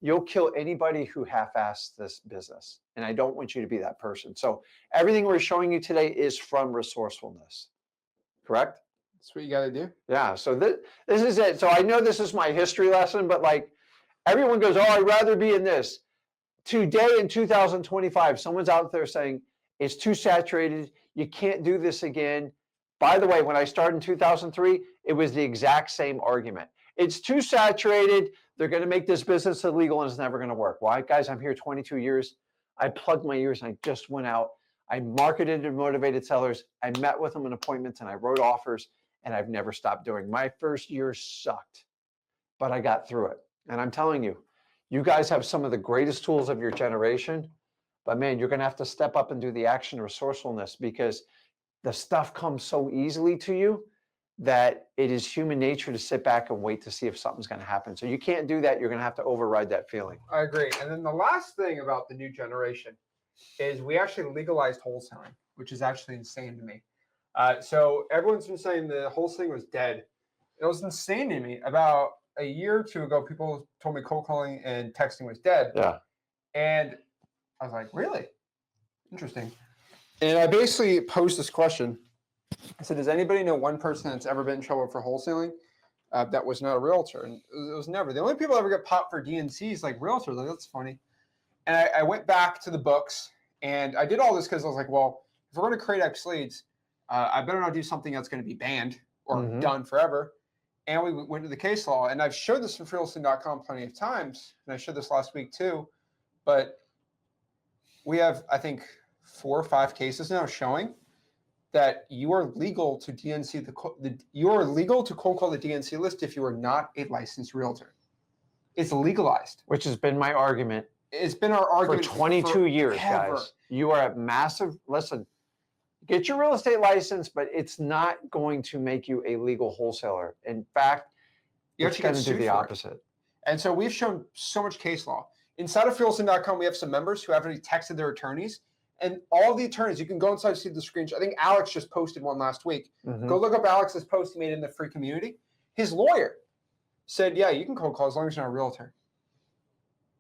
you'll kill anybody who half-assed this business. And I don't want you to be that person. So everything we're showing you today is from resourcefulness, correct? That's what you got to do. Yeah, so this is it. So I know this is my history lesson, but like everyone goes, oh, I'd rather be in this. Today in 2025, someone's out there saying it's too saturated. You can't do this again. By the way, when I started in 2003, it was the exact same argument. It's too saturated. They're going to make this business illegal and it's never going to work. Why? Guys, I'm here 22 years. I plugged my ears and I just went out. I marketed and motivated sellers. I met with them in appointments and I wrote offers. And I've never stopped doing. My first year sucked, but I got through it. And I'm telling you, you guys have some of the greatest tools of your generation, but man, you're going to have to step up and do the action resourcefulness because the stuff comes so easily to you that it is human nature to sit back and wait to see if something's going to happen. So you can't do that. You're going to have to override that feeling. I agree. And then the last thing about the new generation is we actually legalized wholesaling, which is actually insane to me. So everyone's been saying the wholesaling was dead. It was insane to me. About a year or two ago, people told me cold calling and texting was dead. Yeah. And I was like, really? Interesting. And I basically posed this question. I said, does anybody know one person that's ever been in trouble for wholesaling that was not a realtor? And it was never. The only people that ever get popped for DNCs like realtors. Like, that's funny. And I went back to the books and I did all this because I was like, well, if we're going to create X leads, I better not do something that's going to be banned or done forever. And we went to the case law. And I've showed this from freelisting.com plenty of times. And I showed this last week too. But we have, I think, 4 or 5 cases now showing that you are legal to DNC you are legal to cold call the DNC list if you are not a licensed realtor. It's legalized. Which has been my argument. It's been our argument for 22 years, guys. You are a massive, listen, get your real estate license, but it's not going to make you a legal wholesaler. In fact, it's going to do the opposite. And so we've shown so much case law. Inside of freelisting.com, we have some members who have already texted their attorneys. And all the attorneys, you can go inside and see the screenshot. I think Alex just posted one last week. Go look up Alex's post he made in the free community. His lawyer said, yeah, you can cold call as long as you're not a realtor.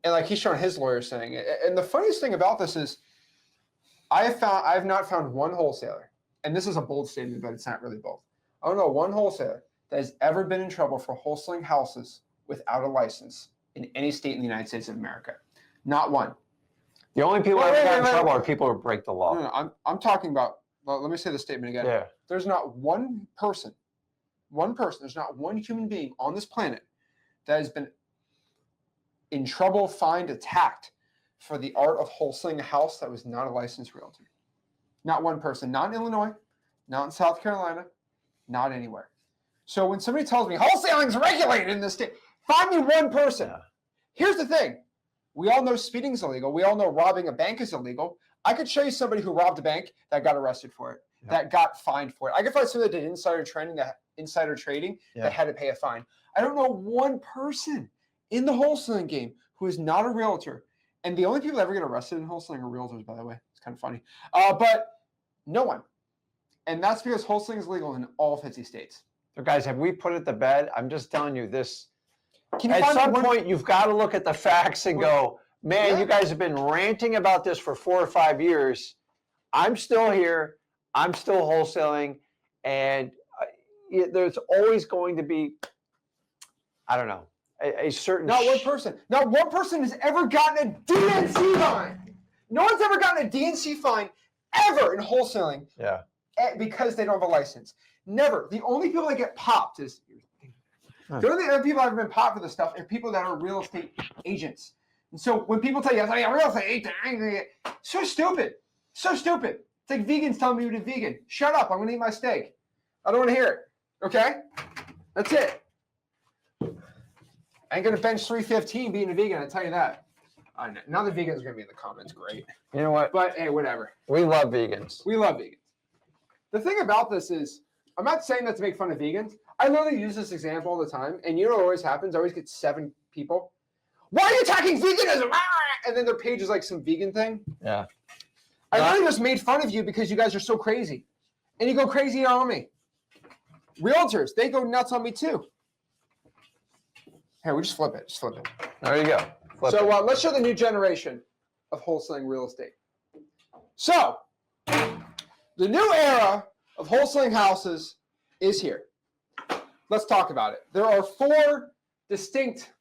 And like he's showing his lawyer saying it. And the funniest thing about this is I have not found one wholesaler, and this is a bold statement, but it's not really bold. I don't know one wholesaler that has ever been in trouble for wholesaling houses without a license in any state in the United States of America. Not one. The only people that have in trouble are people who break the law. No, I'm talking about, well, let me say the statement again. Yeah. There's not one person, there's not one human being on this planet that has been in trouble, fined, attacked for the art of wholesaling a house that was not a licensed realtor. Not one person, not in Illinois, not in South Carolina, not anywhere. So when somebody tells me wholesaling is regulated in this state, find me one person. Yeah. Here's the thing. We all know speeding is illegal. We all know robbing a bank is illegal. I could show you somebody who robbed a bank that got arrested for it, that got fined for it. I could find somebody that did insider trading that had to pay a fine. I don't know one person in the wholesaling game who is not a realtor. And the only people that ever get arrested in wholesaling are realtors, by the way. It's kind of funny. But no one. And that's because wholesaling is legal in all 50 states. So guys, have we put it to bed? I'm just telling you this. At some point, you've got to look at the facts and go, man, you guys have been ranting about this for 4 or 5 years. I'm still here. I'm still wholesaling. And there's always going to be, I don't know, a certain... Not one person has ever gotten a DNC fine. No one's ever gotten a DNC fine ever in wholesaling. Yeah. Because they don't have a license. Never. The only people that get popped is... The only other people that have been popped for this stuff are people that are real estate agents. And so when people tell you, I'm a real estate agent, so stupid. So stupid. It's like vegans telling me to be vegan. Shut up. I'm going to eat my steak. I don't want to hear it. Okay? That's it. I ain't going to bench 315 being a vegan. I'll tell you that. I know. Now the vegans are going to be in the comments. Great. You know what? But hey, whatever. We love vegans. We love vegans. The thing about this is, I'm not saying that to make fun of vegans. I literally use this example all the time. And you know what always happens? I always get 7 people. Why are you attacking veganism? And then their page is like some vegan thing. Yeah. I literally just made fun of you because you guys are so crazy. And you go crazy on me. Realtors, they go nuts on me too. Here, we just flip it. Just flip it. There you go. Let's show the new generation of wholesaling real estate. So, the new era of wholesaling houses is here. Let's talk about it. There are 4 distinct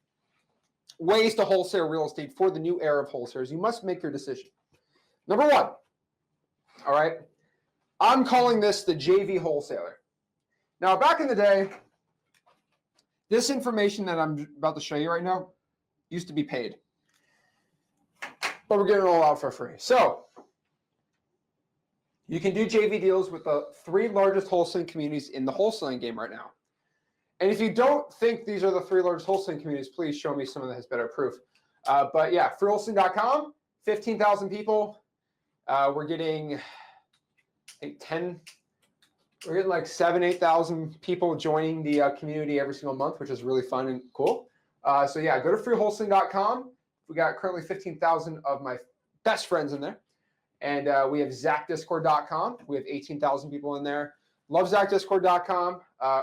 ways to wholesale real estate for the new era of wholesalers. You must make your decision. Number 1, all right, I'm calling this the JV wholesaler. Now, back in the day, this information that I'm about to show you right now used to be paid. But we're getting it all out for free. So, you can do JV deals with the 3 largest wholesaling communities in the wholesaling game right now. And if you don't think these are the 3 largest wholesaling communities, please show me someone that has better proof. But yeah, freewholesaling.com, 15,000 people. We're getting, I think we're getting like 8,000 people joining the community every single month, which is really fun and cool. So yeah, go to freewholesaling.com. We got currently 15,000 of my best friends in there. And we have ZachDiscord.com. We have 18,000 people in there. Love ZachDiscord.com.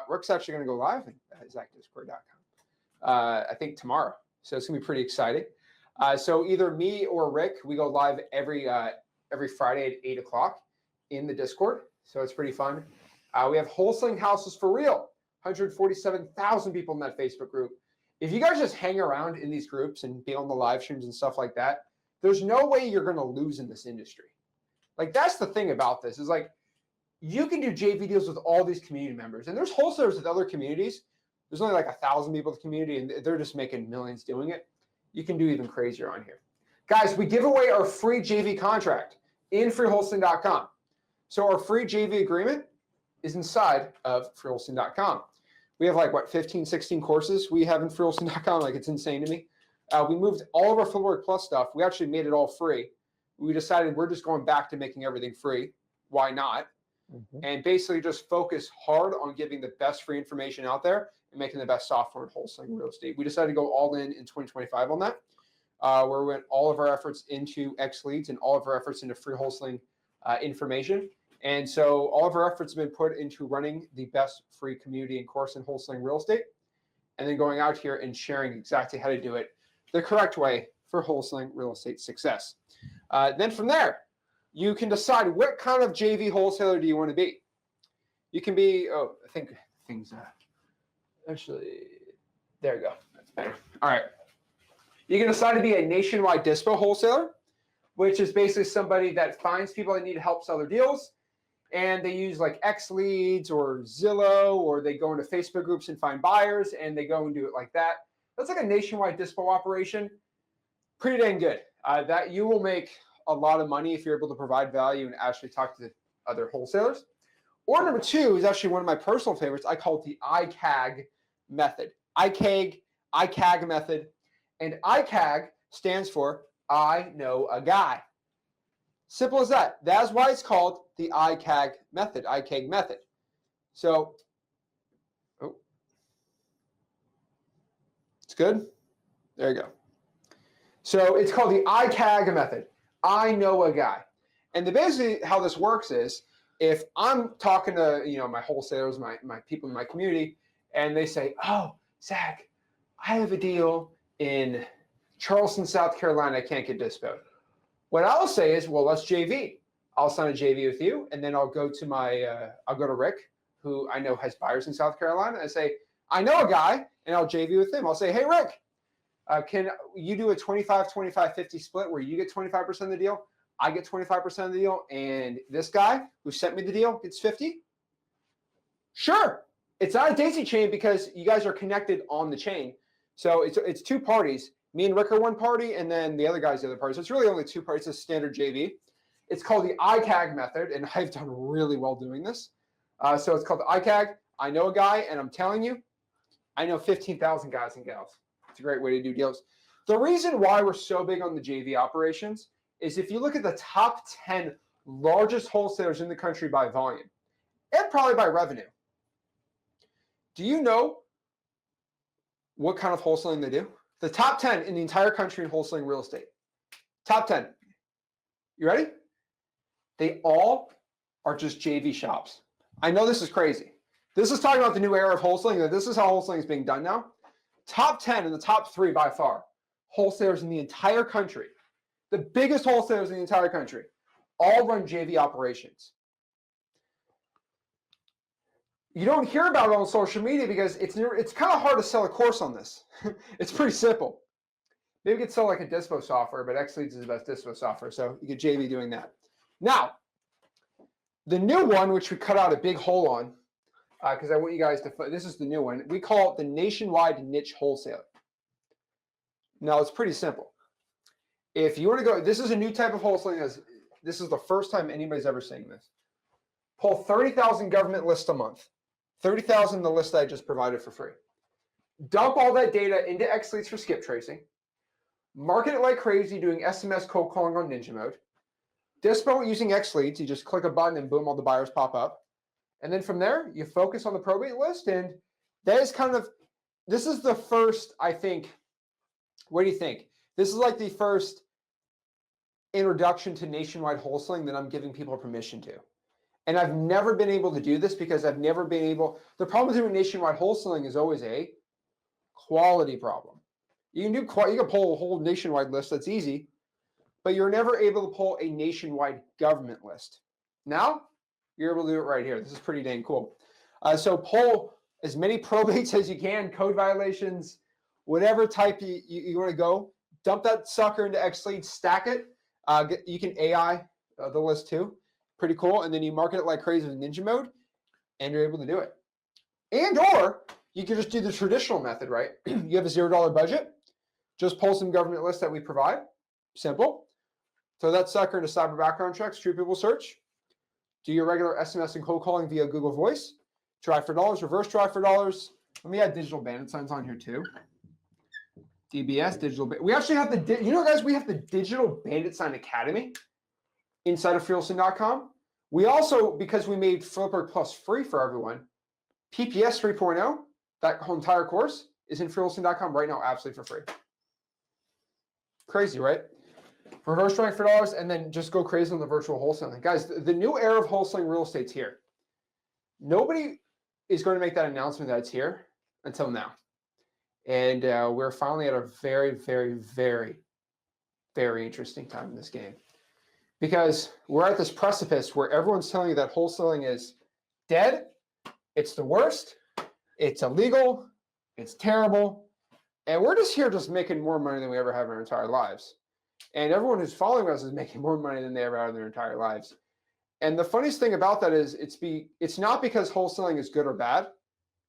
Rick's actually going to go live at ZachDiscord.com, I think tomorrow. So it's going to be pretty exciting. So either me or Rick, we go live every Friday at 8 o'clock in the Discord. So it's pretty fun. We have Wholesaling Houses for Real, 147,000 people in that Facebook group. If you guys just hang around in these groups and be on the live streams and stuff like that, there's no way you're going to lose in this industry. Like, that's the thing about this is like, you can do JV deals with all these community members. And there's wholesalers with other communities. There's only like 1,000 people in the community, and they're just making millions doing it. You can do even crazier on here. Guys, we give away our free JV contract in freewholesaling.com. So our free JV agreement is inside of freewholesaling.com. We have like, 15, 16 courses we have in freewholesaling.com. Like, it's insane to me. We moved all of our Footwork Plus stuff. We actually made it all free. We decided we're just going back to making everything free. Why not? And basically just focus hard on giving the best free information out there and making the best software in wholesaling real estate. We decided to go all in 2025 on that, where we went all of our efforts into X leads and all of our efforts into free wholesaling information. And so all of our efforts have been put into running the best free community and course in wholesaling real estate, and then going out here and sharing exactly how to do it the correct way for wholesaling real estate success. Then from there, you can decide what kind of JV wholesaler do you want to be. You can be, I think things, actually, there you go. That's better. All right. You can decide to be a nationwide dispo wholesaler, which is basically somebody that finds people that need help sell their deals. And they use like X leads or Zillow, or they go into Facebook groups and find buyers, and they go and do it like that. That's like a nationwide dispo operation. Pretty dang good. That you will make a lot of money if you're able to provide value and actually talk to other wholesalers. Or number 2 is actually one of my personal favorites. I call it the ICAG method. ICAG method. And ICAG stands for I know a guy. Simple as that. That's why it's called the ICAG method. So, it's good. There you go. So it's called the ICAG method. I know a guy. And basically how this works is, if I'm talking to my wholesalers, my people in my community, and they say, "Oh, Zach, I have a deal in Charleston, South Carolina, I can't get dispoed. What I'll say is, well, let's JV. I'll sign a JV with you, and then I'll go to I'll go to Rick, who I know has buyers in South Carolina, and say, I know a guy, and I'll JV with him. I'll say, hey, Rick, can you do a 25-25-50 split where you get 25% of the deal, I get 25% of the deal, and this guy who sent me the deal gets 50? Sure. It's not a daisy chain because you guys are connected on the chain. So it's two parties. Me and Rick are one party, and then the other guy's the other party. So it's really only two parties. It's a standard JV. It's called the ICAG method, and I've done really well doing this. So it's called the ICAG. I know a guy, and I'm telling you, I know 15,000 guys and gals. It's a great way to do deals. The reason why we're so big on the JV operations is if you look at the top 10 largest wholesalers in the country by volume, and probably by revenue, do you know what kind of wholesaling they do? The top 10 in the entire country in wholesaling real estate. Top 10. You ready? They all are just JV shops. I know this is crazy. This is talking about the new era of wholesaling. This is how wholesaling is being done now. Top 10 and the top 3 by far, wholesalers in the entire country, the biggest wholesalers in the entire country, all run JV operations. You don't hear about it on social media because it's kind of hard to sell a course on this. It's pretty simple. Maybe you could sell like a dispo software, but XLeads is the best dispo software, so you get JV doing that. Now, the new one, which we cut out a big hole on, because I want you guys to, this is the new one. We call it the nationwide niche wholesaler. Now, it's pretty simple. If you want to go, this is a new type of wholesaling. This is the first time anybody's ever saying this. Pull 30,000 government lists a month. 30,000 the list that I just provided for free. Dump all that data into XLeads for skip tracing. Market it like crazy doing SMS cold calling on ninja mode. Dispo it using XLeads. You just click a button and boom, all the buyers pop up. And then from there, you focus on the probate list. And that is kind of, this is the first, I think, what do you think? This is like the first introduction to nationwide wholesaling that I'm giving people permission to. And I've never been able to do this because I've never been able, the problem with doing nationwide wholesaling is always a quality problem. You can pull a whole nationwide list, that's easy, but you're never able to pull a nationwide government list. Now, you're able to do it right here. This is pretty dang cool. So pull as many probates as you can, code violations, whatever type you want to go. Dump that sucker into XLeads, stack it. You can AI the list too. Pretty cool. And then you market it like crazy with ninja mode, and you're able to do it. And or you can just do the traditional method, right? You have a $0 budget. Just pull some government lists that we provide. Simple. Throw that sucker into cyber background checks, true people search. Do your regular SMS and cold calling via Google Voice. Try for dollars, reverse try for dollars. Let me add digital bandit signs on here too. DBS, digital. We actually have the, you know, guys, we have the Digital Bandit Sign Academy inside of Wholesaling.com. We also, because we made Flipper Plus free for everyone, PPS 3.0, that whole entire course is in Wholesaling.com right now, absolutely for free. Crazy, right? Reverse trying for dollars, and then just go crazy on the virtual wholesaling. Guys, the new era of wholesaling real estate's here. Nobody is going to make that announcement that it's here until now. And we're finally at a very, very, very, very interesting time in this game. Because we're at this precipice where everyone's telling you that wholesaling is dead, it's the worst, it's illegal, it's terrible, and we're just here just making more money than we ever have in our entire lives. And everyone who's following us is making more money than they ever have in their entire lives. And the funniest thing about that is it's not because wholesaling is good or bad.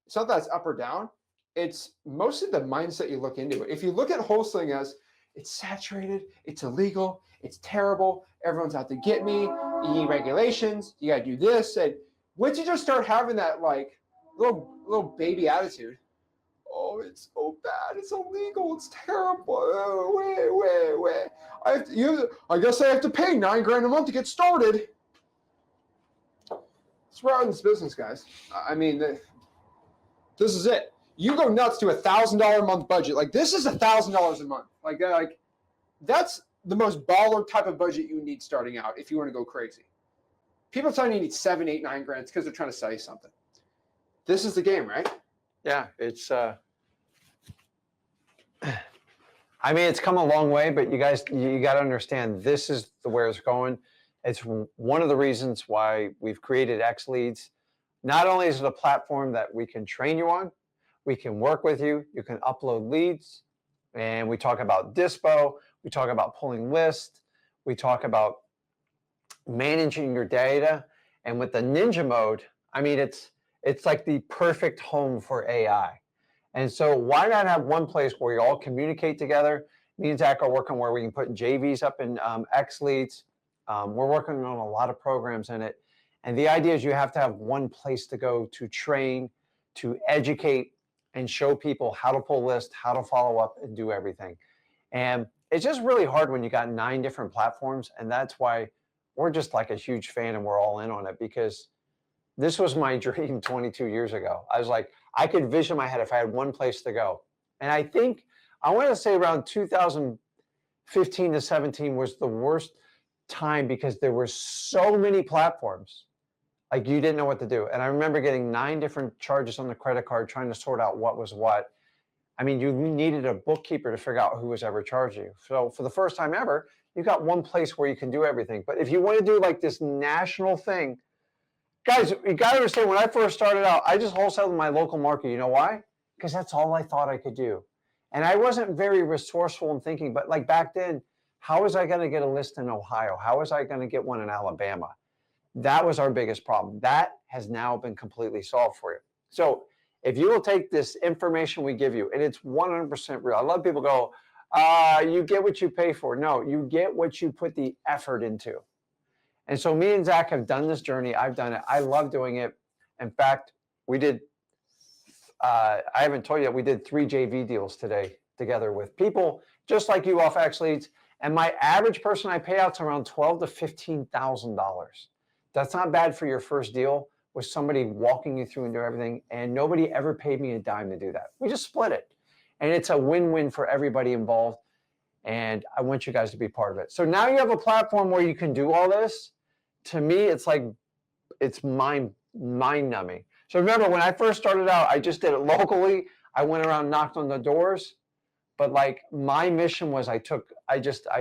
It's not that it's up or down. It's mostly the mindset you look into it. If you look at wholesaling as it's saturated, it's illegal, it's terrible, everyone's out to get me, you need regulations, you got to do this. And once you just start having that like little baby attitude, oh, it's so bad, it's illegal, it's terrible, wait. I guess I have to pay $9,000 a month to get started. That's where we're in this business, guys. I mean, this is it. You go nuts to $1,000 a month budget. Like this is $1,000 a month. Like that's the most baller type of budget you need starting out if you want to go crazy. People telling you need $7,000, $8,000, $9,000 because they're trying to sell you something. This is the game, right? Yeah, it's I mean, it's come a long way, but you guys, you got to understand this is the where it's going. It's one of the reasons why we've created X Leads. Not only is it a platform that we can train you on, we can work with you, you can upload leads, and we talk about dispo, we talk about pulling lists, we talk about managing your data. And with the Ninja mode, I mean, it's like the perfect home for AI. And so why not have one place where you all communicate together? Me and Zach are working where we can put JVs up in X Leads. We're working on a lot of programs in it. And the idea is you have to have one place to go to train, to educate, and show people how to pull lists, how to follow up, and do everything. And it's just really hard when you got 9 different platforms. And that's why we're just like a huge fan and we're all in on it, because this was my dream 22 years ago. I was like, I could vision my head if I had one place to go. And I think, I want to say around 2015 to 17 was the worst time because there were so many platforms. Like you didn't know what to do. And I remember getting 9 different charges on the credit card, trying to sort out what was what. I mean, you needed a bookkeeper to figure out who was ever charging you. So for the first time ever, you got one place where you can do everything. But if you want to do like this national thing, guys, you got to understand, when I first started out, I just wholesaled in my local market. You know why? Because that's all I thought I could do. And I wasn't very resourceful in thinking, but like back then, how was I going to get a list in Ohio? How was I going to get one in Alabama? That was our biggest problem. That has now been completely solved for you. So if you will take this information we give you, and it's 100% real. I love people go, you get what you pay for. No, you get what you put the effort into. And so me and Zach have done this journey. I've done it. I love doing it. In fact, we did, I haven't told you yet, we did 3 JV deals today together with people just like you off X Leads. And my average person I pay out's around $12,000 to $15,000. That's not bad for your first deal with somebody walking you through and do everything. And nobody ever paid me a dime to do that. We just split it. And it's a win-win for everybody involved. And I want you guys to be part of it. So now you have a platform where you can do all this. To me, it's like, it's mind-numbing. So remember, when I first started out, I just did it locally. I went around, knocked on the doors. But like my mission was I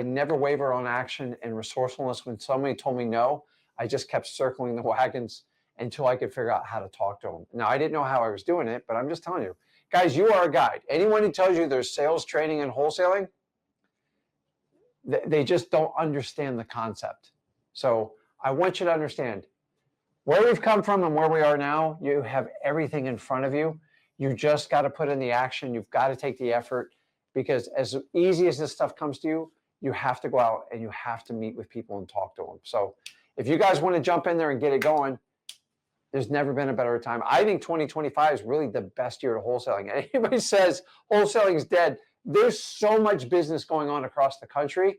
never waver on action and resourcefulness. When somebody told me no, I just kept circling the wagons until I could figure out how to talk to them. Now, I didn't know how I was doing it, but I'm just telling you. Guys, you are a guide. Anyone who tells you there's sales training and wholesaling, they just don't understand the concept. So I want you to understand where we've come from and where we are now. You have everything in front of you. You just got to put in the action. You've got to take the effort, because as easy as this stuff comes to you, you have to go out and you have to meet with people and talk to them. So if you guys want to jump in there and get it going, there's never been a better time. I think 2025 is really the best year of wholesaling. Anybody says wholesaling is dead, there's so much business going on across the country.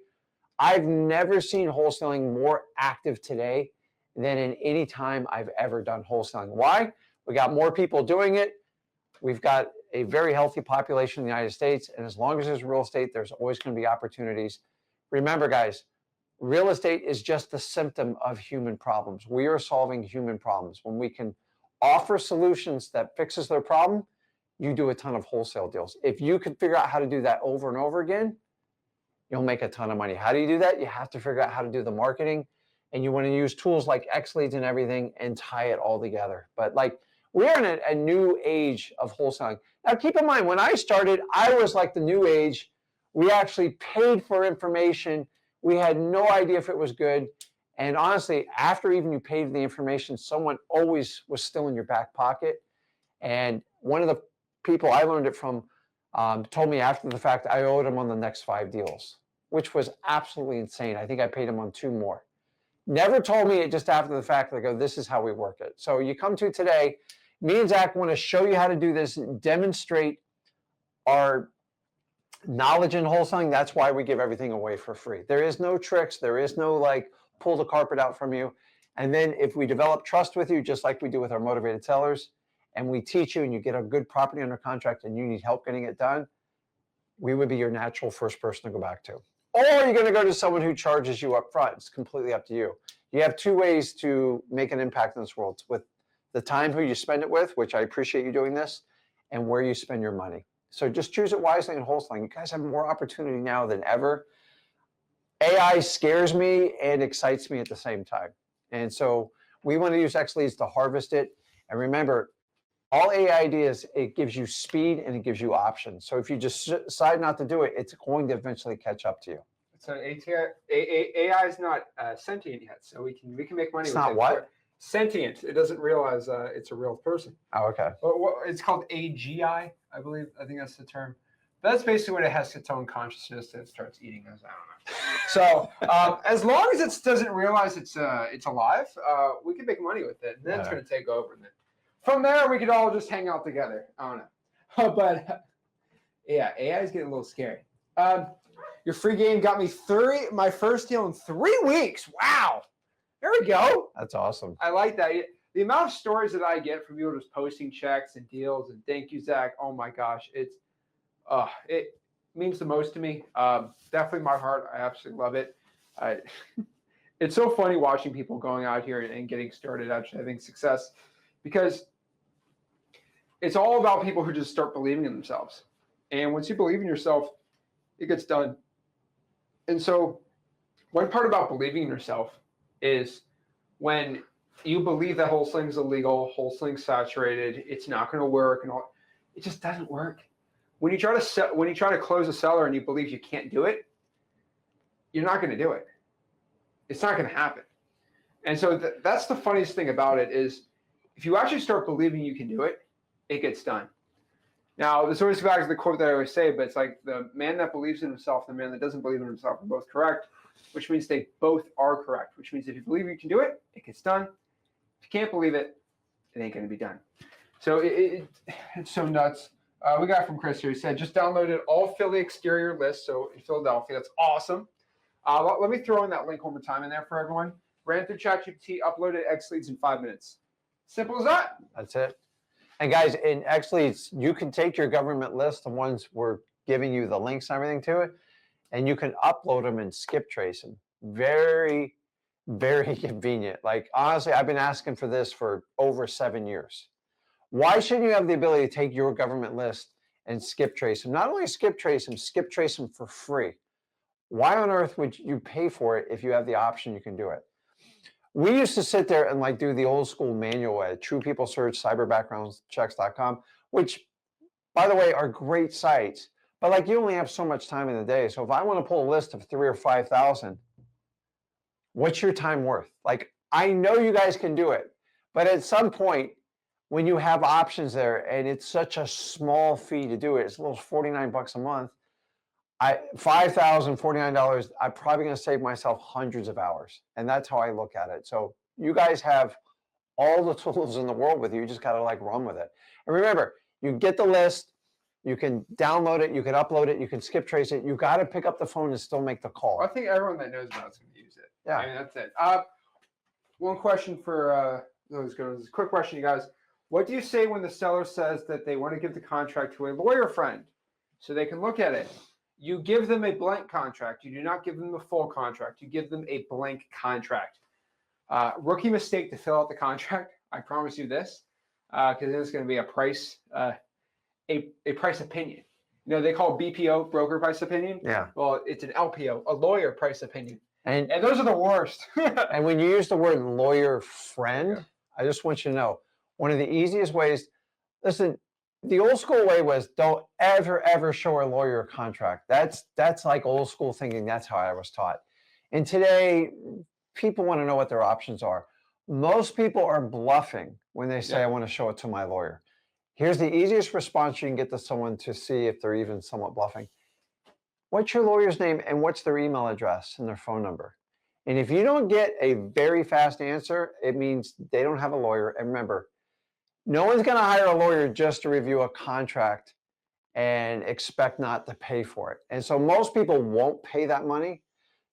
I've never seen wholesaling more active today than in any time I've ever done wholesaling. Why? We got more people doing it. We've got a very healthy population in the United States. And as long as there's real estate, there's always going to be opportunities. Remember, guys, real estate is just the symptom of human problems. We are solving human problems. When we can offer solutions that fixes their problem, you do a ton of wholesale deals. If you can figure out how to do that over and over again, you'll make a ton of money. How do you do that? You have to figure out how to do the marketing, and you want to use tools like X Leads and everything and tie it all together. But like, we're in a new age of wholesaling. Now, keep in mind, when I started, I was like the new age. We actually paid for information. We had no idea if it was good. And honestly, after even you paid for the information, someone always was still in your back pocket. And one of the people I learned it from told me after the fact I owed him on the next 5 deals, which was absolutely insane. I think I paid him on 2 more. Never told me it just after the fact. They go, this is how we work it. So you come to today, me and Zach want to show you how to do this, demonstrate our knowledge in wholesaling. That's why we give everything away for free. There is no tricks. There is no like pull the carpet out from you. And then if we develop trust with you, just like we do with our motivated sellers, and we teach you and you get a good property under contract and you need help getting it done, we would be your natural first person to go back to. Or you're going to go to someone who charges you up front. It's completely up to you. You have 2 ways to make an impact in this world. It's with the time who you spend it with, which I appreciate you doing this, and where you spend your money. So just choose it wisely and wholesaling. You guys have more opportunity now than ever. AI scares me and excites me at the same time. And so we want to use XLeads to harvest it. And remember, all AI ideas, it gives you speed and it gives you options. So if you just decide not to do it, it's going to eventually catch up to you. So AI is not sentient yet, so we can make money. It's with not it. what? Sentient. It doesn't realize it's a real person. Oh, okay. But it's called AGI, I believe. I think that's the term. But that's basically when it has its own consciousness and it starts eating us. I don't know. So as long as it doesn't realize it's alive, we can make money with it, and then it's going to take over. And then from there, we could all just hang out together. I don't know. But yeah, AI is getting a little scary. Your free game got me my first deal in 3 weeks. Wow. There we go. That's awesome. I like that. The amount of stories that I get from people just posting checks and deals and thank you, Zach. Oh my gosh. It means the most to me. Definitely my heart. I absolutely love it. It's so funny watching people going out here and getting started, actually having success, because it's all about people who just start believing in themselves. And once you believe in yourself, it gets done. And so one part about believing in yourself is when you believe that wholesaling is illegal, wholesaling saturated, it's not going to work, and all, it just doesn't work. When you try to close a seller and you believe you can't do it, you're not going to do it. It's not going to happen. And so that's the funniest thing about it is if you actually start believing you can do it, it gets done. Now, this always goes back to the quote that I always say, but it's like the man that believes in himself and the man that doesn't believe in himself are both correct, which means they both are correct, which means if you believe you can do it, it gets done. If you can't believe it, it ain't going to be done. So it's so nuts. We got from Chris here. He said, just downloaded all Philly exterior lists. So in Philadelphia, that's awesome. Let me throw in that link one more time in there for everyone. Ran through ChatGPT, uploaded XLeads in 5 minutes. Simple as that. That's it. And guys, in XLeads, you can take your government list, the ones we're giving you the links and everything to it, and you can upload them and skip trace them. Very, very convenient. Like, honestly, I've been asking for this for over 7 years. Why shouldn't you have the ability to take your government list and skip trace them? Not only skip trace them for free. Why on earth would you pay for it if you have the option you can do it? We used to sit there and like do the old school manual at True People Search, cyberbackgroundchecks.com, which, by the way, are great sites. But like you only have so much time in the day. So if I want to pull a list of 3,000 or 5,000, what's your time worth? Like, I know you guys can do it, but at some point, when you have options there and it's such a small fee to do it, it's a little $49 a month. $5,000, $49, I'm probably going to save myself hundreds of hours. And that's how I look at it. So you guys have all the tools in the world with you. You just got to like run with it. And remember, you get the list, you can download it, you can upload it, you can skip trace it. You got to pick up the phone and still make the call. I think everyone that knows about it's going to use it. Yeah. I mean, that's it. One question for those guys. Quick question, you guys. What do you say when the seller says that they want to give the contract to a lawyer friend so they can look at it? You give them a blank contract. You do not give them the full contract. You give them a blank contract. Rookie mistake to fill out the contract. I promise you this, because it's going to be a price, a price opinion. You know, they call BPO, broker price opinion. Yeah. Well, it's an LPO, a lawyer price opinion. And those are the worst. And when you use the word lawyer friend, I just want you to know, one of the easiest ways, listen, the old school way was don't ever show a lawyer a contract. That's like old school thinking. That's how I was taught. And today, people want to know what their options are. Most people are bluffing when they say, I want to show it to my lawyer. Here's the easiest response you can get to someone to see if they're even somewhat bluffing. What's your lawyer's name and what's their email address and their phone number? And if you don't get a very fast answer, it means they don't have a lawyer. And remember, no one's going to hire a lawyer just to review a contract and expect not to pay for it. And so most people won't pay that money.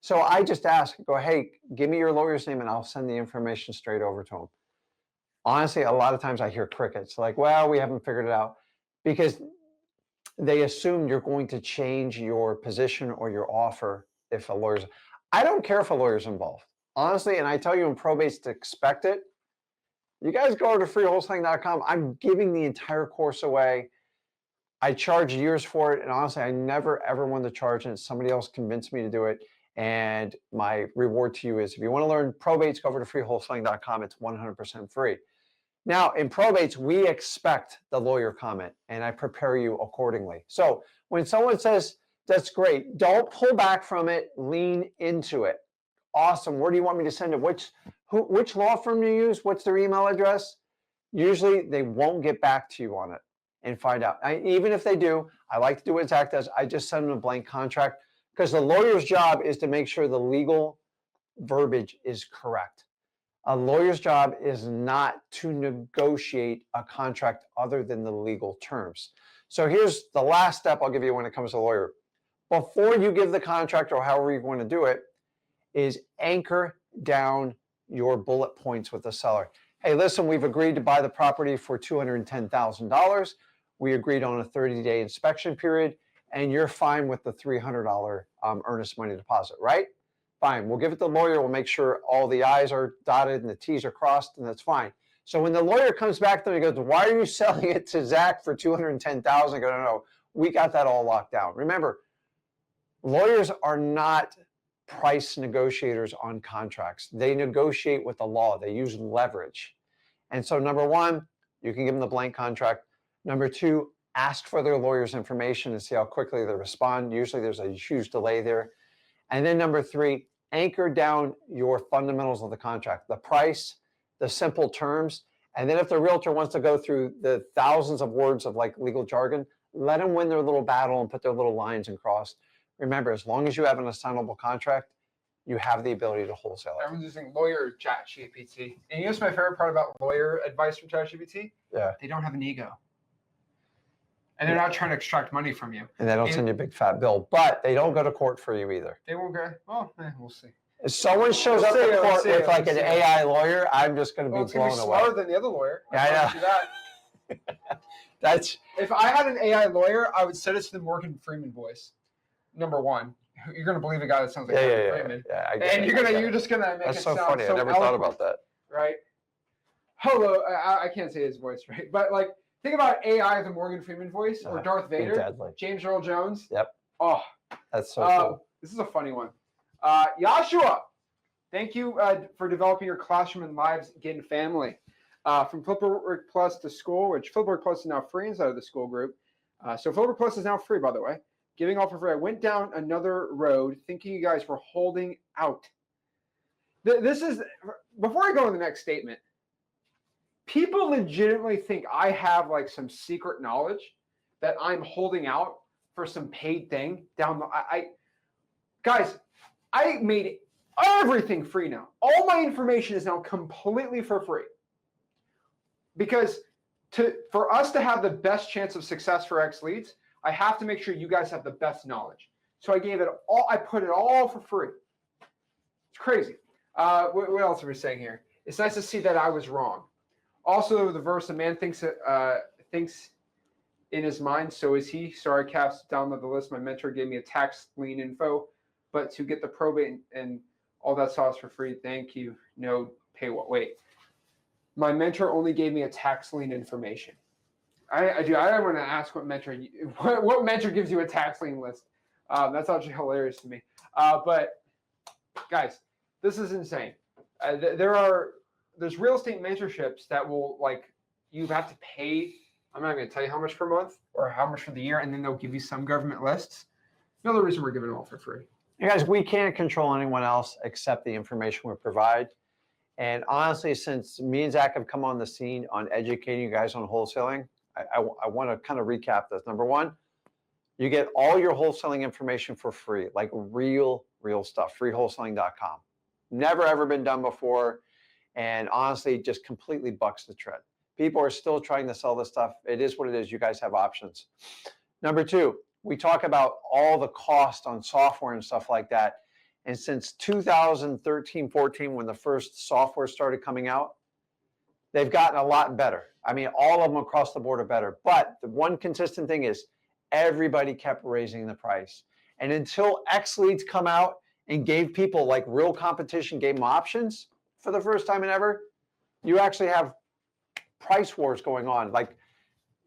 So I just ask, go, hey, give me your lawyer's name and I'll send the information straight over to them. Honestly, a lot of times I hear crickets like, well, we haven't figured it out, because they assume you're going to change your position or your offer if a lawyer's. I don't care if a lawyer's involved, honestly. And I tell you in probates to expect it. You guys go over to freewholesaling.com. I'm giving the entire course away. I charged years for it, and honestly, I never ever wanted to charge, and somebody else convinced me to do it. And my reward to you is, if you want to learn probates, go over to freewholesaling.com. It's 100% free. Now, in probates, we expect the lawyer comment, and I prepare you accordingly. So when someone says, that's great, don't pull back from it, lean into it. Awesome. Where do you want me to send it? Which law firm do you use? What's their email address? Usually they won't get back to you on it and find out. Even if they do, I like to do what Zach does. I just send them a blank contract, because the lawyer's job is to make sure the legal verbiage is correct. A lawyer's job is not to negotiate a contract other than the legal terms. So here's the last step I'll give you when it comes to a lawyer. Before you give the contract, or however you want to do it, is anchor down your bullet points with the seller. Hey, listen, we've agreed to buy the property for $210,000. We agreed on a 30-day inspection period, and you're fine with the $300 earnest money deposit, right? Fine. We'll give it to the lawyer. We'll make sure all the I's are dotted and the T's are crossed, and that's fine. So when the lawyer comes back to them and goes, why are you selling it to Zach for $210,000? I go, no, we got that all locked down. Remember, lawyers are not price negotiators on contracts. They negotiate with the law. They use leverage. And so number one, you can give them the blank contract. Number two, ask for their lawyer's information and see how quickly they respond. Usually there's a huge delay there. And then number three, anchor down your fundamentals of the contract, the price, the simple terms. And then if the realtor wants to go through the thousands of words of like legal jargon, let them win their little battle and put their little lines and cross. Remember, as long as you have an assignable contract, you have the ability to wholesale it. Everyone's using lawyer ChatGPT. And you know what's my favorite part about lawyer advice from ChatGPT? Yeah. They don't have an ego. And they're not trying to extract money from you. And they don't send you a big fat bill, but they don't go to court for you either. They won't go, well, we'll see. If someone shows up to court with like an AI lawyer, I'm just going to be blown away. It's smarter than the other lawyer. Yeah, I know. That's. If I had an AI lawyer, I would set it to the Morgan Freeman voice. Number one, you're going to believe a guy that sounds like Morgan Freeman. And you're just going to make it sound so funny. I never thought about that. Right? Hello, I can't say his voice right, but like, think about AI as a Morgan Freeman voice, or Darth Vader, deadly. James Earl Jones. Yep. Oh, that's so cool. This is a funny one. Joshua, thank you for developing your classroom and lives again family. From Flipboard Plus to school, which Flipboard Plus is now free inside of the school group. So Flipboard Plus is now free, by the way. Giving all for free. I went down another road thinking you guys were holding out. This is, before I go to the next statement, people legitimately think I have like some secret knowledge that I'm holding out for some paid thing down the, guys, I made everything free now. All my information is now completely for free. Because for us to have the best chance of success for X Leads, I have to make sure you guys have the best knowledge. So I gave it all, I put it all for free. It's crazy. What else are we saying here? It's nice to see that I was wrong. Also, the verse, a man thinks in his mind, so is he. Sorry, Caps, download the list. My mentor gave me a tax lien info, but to get the probate and all that sauce for free, thank you. No pay what? Wait. My mentor only gave me a tax lien information. I want to ask what mentor gives you a tax lien list. That's actually hilarious to me. But guys, this is insane. There's real estate mentorships that will, like, you have to pay. I'm not going to tell you how much per month or how much for the year, and then they'll give you some government lists. Another reason we're giving them all for free. You guys, we can't control anyone else except the information we provide. And honestly, since me and Zach have come on the scene on educating you guys on wholesaling, I want to kind of recap this. Number one, you get all your wholesaling information for free, like real stuff, freewholesaling.com. Never, ever been done before. And honestly, just completely bucks the trend. People are still trying to sell this stuff. It is what it is. You guys have options. Number two, we talk about all the cost on software and stuff like that. And since 2013, 14, when the first software started coming out, they've gotten a lot better. I mean, all of them across the board are better. But the one consistent thing is everybody kept raising the price. And until X Leads come out and gave people like real competition, gave them options for the first time in ever, you actually have price wars going on. Like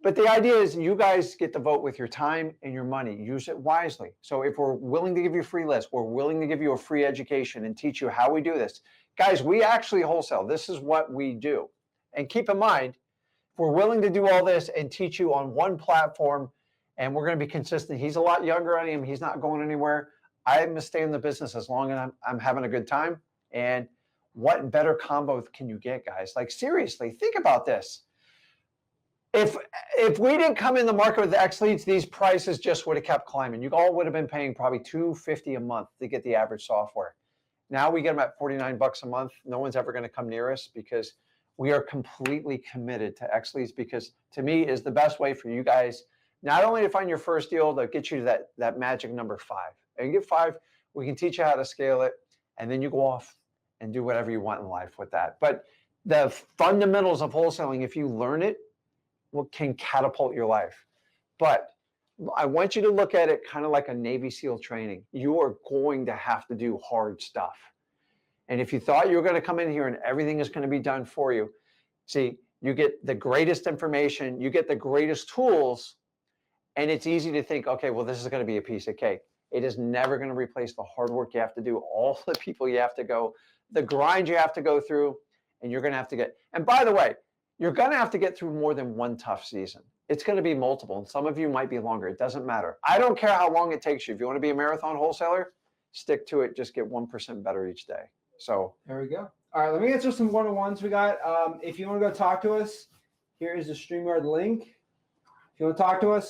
But the idea is you guys get to vote with your time and your money. Use it wisely. So if we're willing to give you a free list, we're willing to give you a free education and teach you how we do this. Guys, we actually wholesale. This is what we do. And keep in mind, if we're willing to do all this and teach you on one platform, and we're going to be consistent. He's a lot younger than I am. He's not going anywhere. I'm going to stay in the business as long as I'm having a good time. And what better combo can you get, guys? Like, seriously, think about this. If we didn't come in the market with the X leads, these prices just would have kept climbing. You all would have been paying probably $250 a month to get the average software. Now we get them at $49 a month. No one's ever going to come near us because we are completely committed to X leads, because to me is the best way for you guys not only to find your first deal, to get you to that magic number 5. And you get 5, we can teach you how to scale it, and then you go off and do whatever you want in life with that. But the fundamentals of wholesaling, if you learn it, can catapult your life. But I want you to look at it kind of like a Navy SEAL training. You are going to have to do hard stuff. And if you thought you were going to come in here and everything is going to be done for you, see, you get the greatest information, you get the greatest tools, and it's easy to think, okay, well, this is going to be a piece of cake. It is never going to replace the hard work you have to do, all the people you have to go, the grind you have to go through, and you're going to have to get. And by the way, you're going to have to get through more than one tough season. It's going to be multiple, and some of you might be longer. It doesn't matter. I don't care how long it takes you. If you want to be a marathon wholesaler, stick to it. Just get 1% better each day. So there we go. All right, let me answer some one-on-ones we got. If you want to go talk to us, here is the StreamYard link. If you want to talk to us,